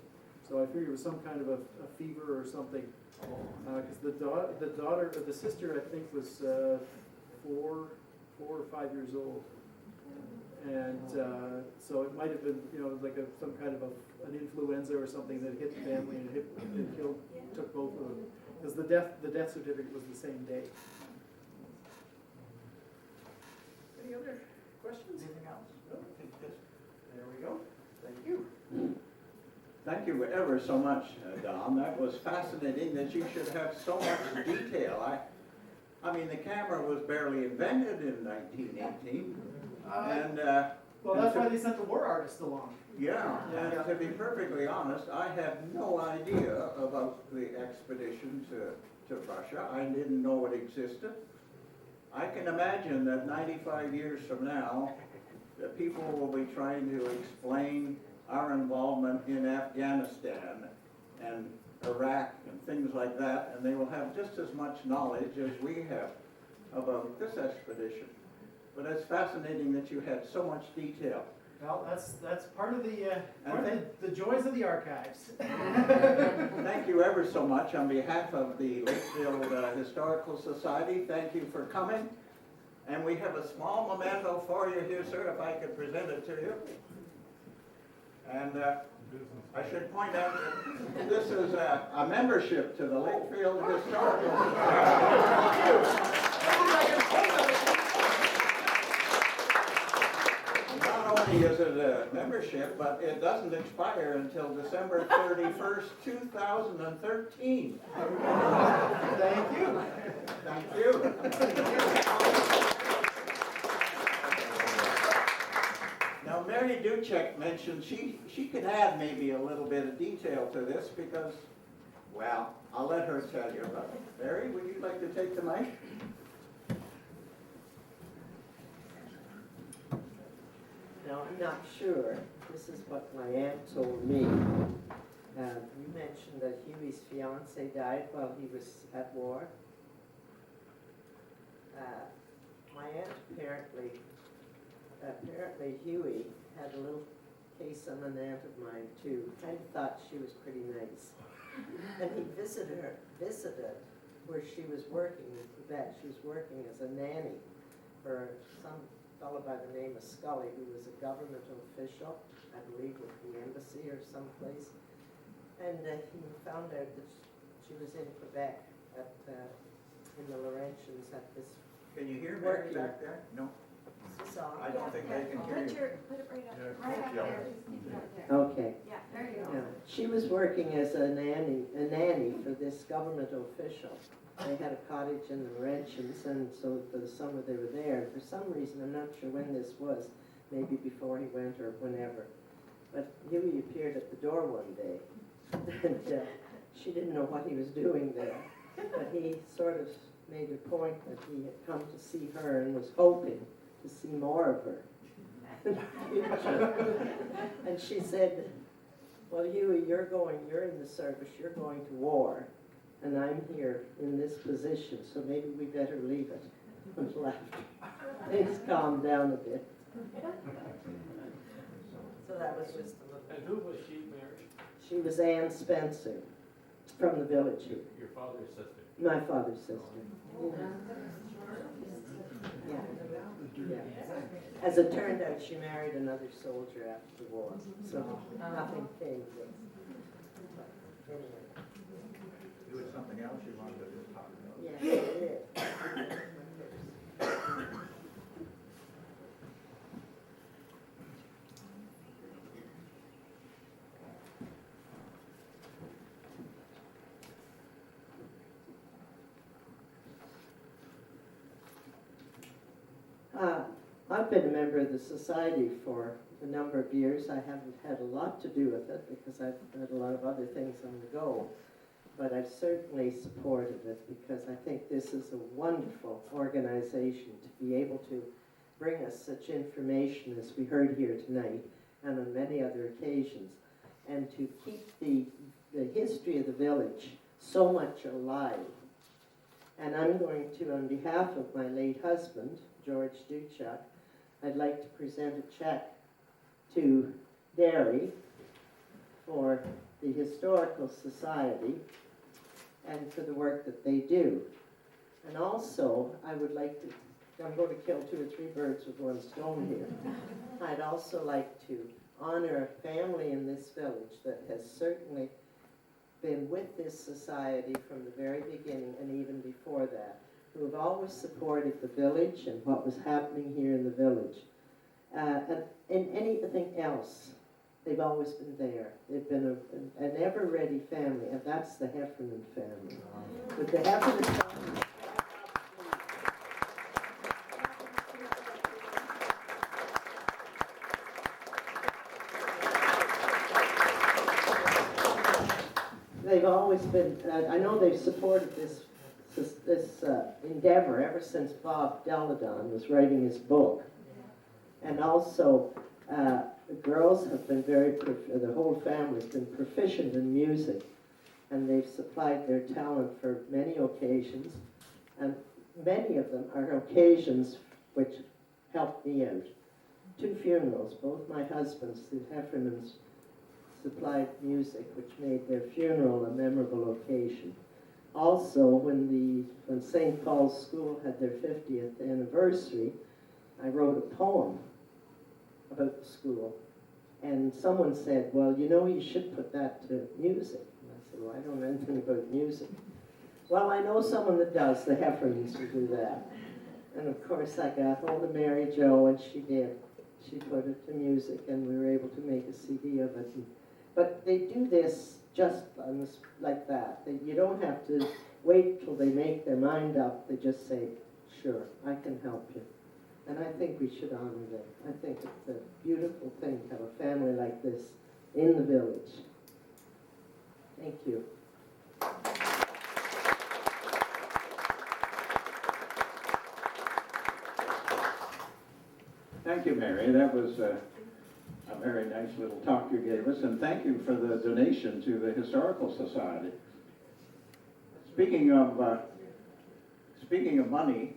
So I figured it was some kind of a fever or something. Because the sister, I think, was 4 or 5 years old. And so it might have been, like some kind of an influenza or something that hit the family and took both of them. Because the death certificate was the same day. Any other questions? Anything else? No, I think there we go. Thank you. Thank you ever so much, Don. That was fascinating that you should have so much detail. I mean, the camera was barely invented in 1918. Well, that's why they sent the war artist along. Yeah, and to be perfectly honest, I had no idea about the expedition to Russia. I didn't know it existed. I can imagine that 95 years from now, that people will be trying to explain our involvement in Afghanistan and Iraq and things like that, and they will have just as much knowledge as we have about this expedition. But it's fascinating that you had so much detail. Well, that's part of the joys of the archives. Thank you ever so much on behalf of the Lakefield Historical Society. Thank you for coming. And we have a small memento for you here, sir, if I could present it to you. And I should point out that this is a membership to the Lakefield Historical Society. Not only is it a membership, but it doesn't expire until December 31st, 2013. Thank you. Thank you. Now, Mary Duchek mentioned she could add maybe a little bit of detail to this because, well, I'll let her tell you about it. Mary, would you like to take the mic? Now, I'm not sure. This is what my aunt told me. You mentioned that Huey's fiance died while he was at war. My aunt apparently Huey had a little case on an aunt of mine too. I thought she was pretty nice. And he visited where she was working in Quebec. She was working as a nanny for some fellow by the name of Scully, who was a government official, I believe with the embassy or someplace. And he found out that she was in Quebec in the Laurentians at this. Can you hear Mary back there? No, song. I don't think I can hear you. Put it right up, Yeah, right up yeah. there, just keep it up there. Okay. Yeah, there you go. Yeah. She was working as a nanny for this government official. They had a cottage in the Laurentians, and so for the summer they were there. And for some reason, I'm not sure when this was, maybe before he went or whenever, but Huey appeared at the door one day, and she didn't know what he was doing there. But he sort of made a point that he had come to see her and was hoping to see more of her in the future. And she said, well, Huey, you're in the service, you're going to war, and I'm here in this position, so maybe we better leave it. And laughed. Things calmed down a bit. So that was just a little. And who was she, Mary? She was Ann Spencer from the village here. Your father's sister. My father's sister. Yeah. Yeah. As it turned out, she married another soldier after the war, so nothing came of it. But anyway. There was something else you wanted to talk about? Yeah, it is. I've been a member of the society for a number of years. I haven't had a lot to do with it because I've had a lot of other things on the go. but I've certainly supported it because I think this is a wonderful organization to be able to bring us such information as we heard here tonight and on many other occasions, and to keep the history of the village so much alive. And I'm going to, on behalf of my late husband, George Duchuk, I'd like to present a check to Derry for the Historical Society and for the work that they do. And also, I would like to, I'm going to kill 2 or 3 birds with one stone here. I'd also like to honor a family in this village that has certainly been with this society from the very beginning and even before that, who have always supported the village and what was happening here in the village. And in anything else, they've always been there. They've been an ever-ready family, and that's the Heffernan family. But the Heffernan family, they've always been, I know they've supported this endeavor ever since Bob Deladon was writing his book. And also, the girls have been the whole family's been proficient in music, and they've supplied their talent for many occasions, and many of them are occasions which helped me out. 2 funerals, both my husbands, the Heffernans, supplied music which made their funeral a memorable occasion. Also, when St. Paul's School had their 50th anniversary, I wrote a poem about the school. And someone said, well, you know, you should put that to music. And I said, well, I don't know anything about music. Well, I know someone that does. The Heffernans will do that. And of course, I got hold of Mary Jo, and she did. She put it to music, and we were able to make a CD of it. But they do this just like that. You don't have to wait till they make their mind up. They just say, sure, I can help you. And I think we should honor them. I think it's a beautiful thing to have a family like this in the village. Thank you. Thank you, Mary. That was a very nice little talk you gave us, and thank you for the donation to the Historical Society. Speaking of money,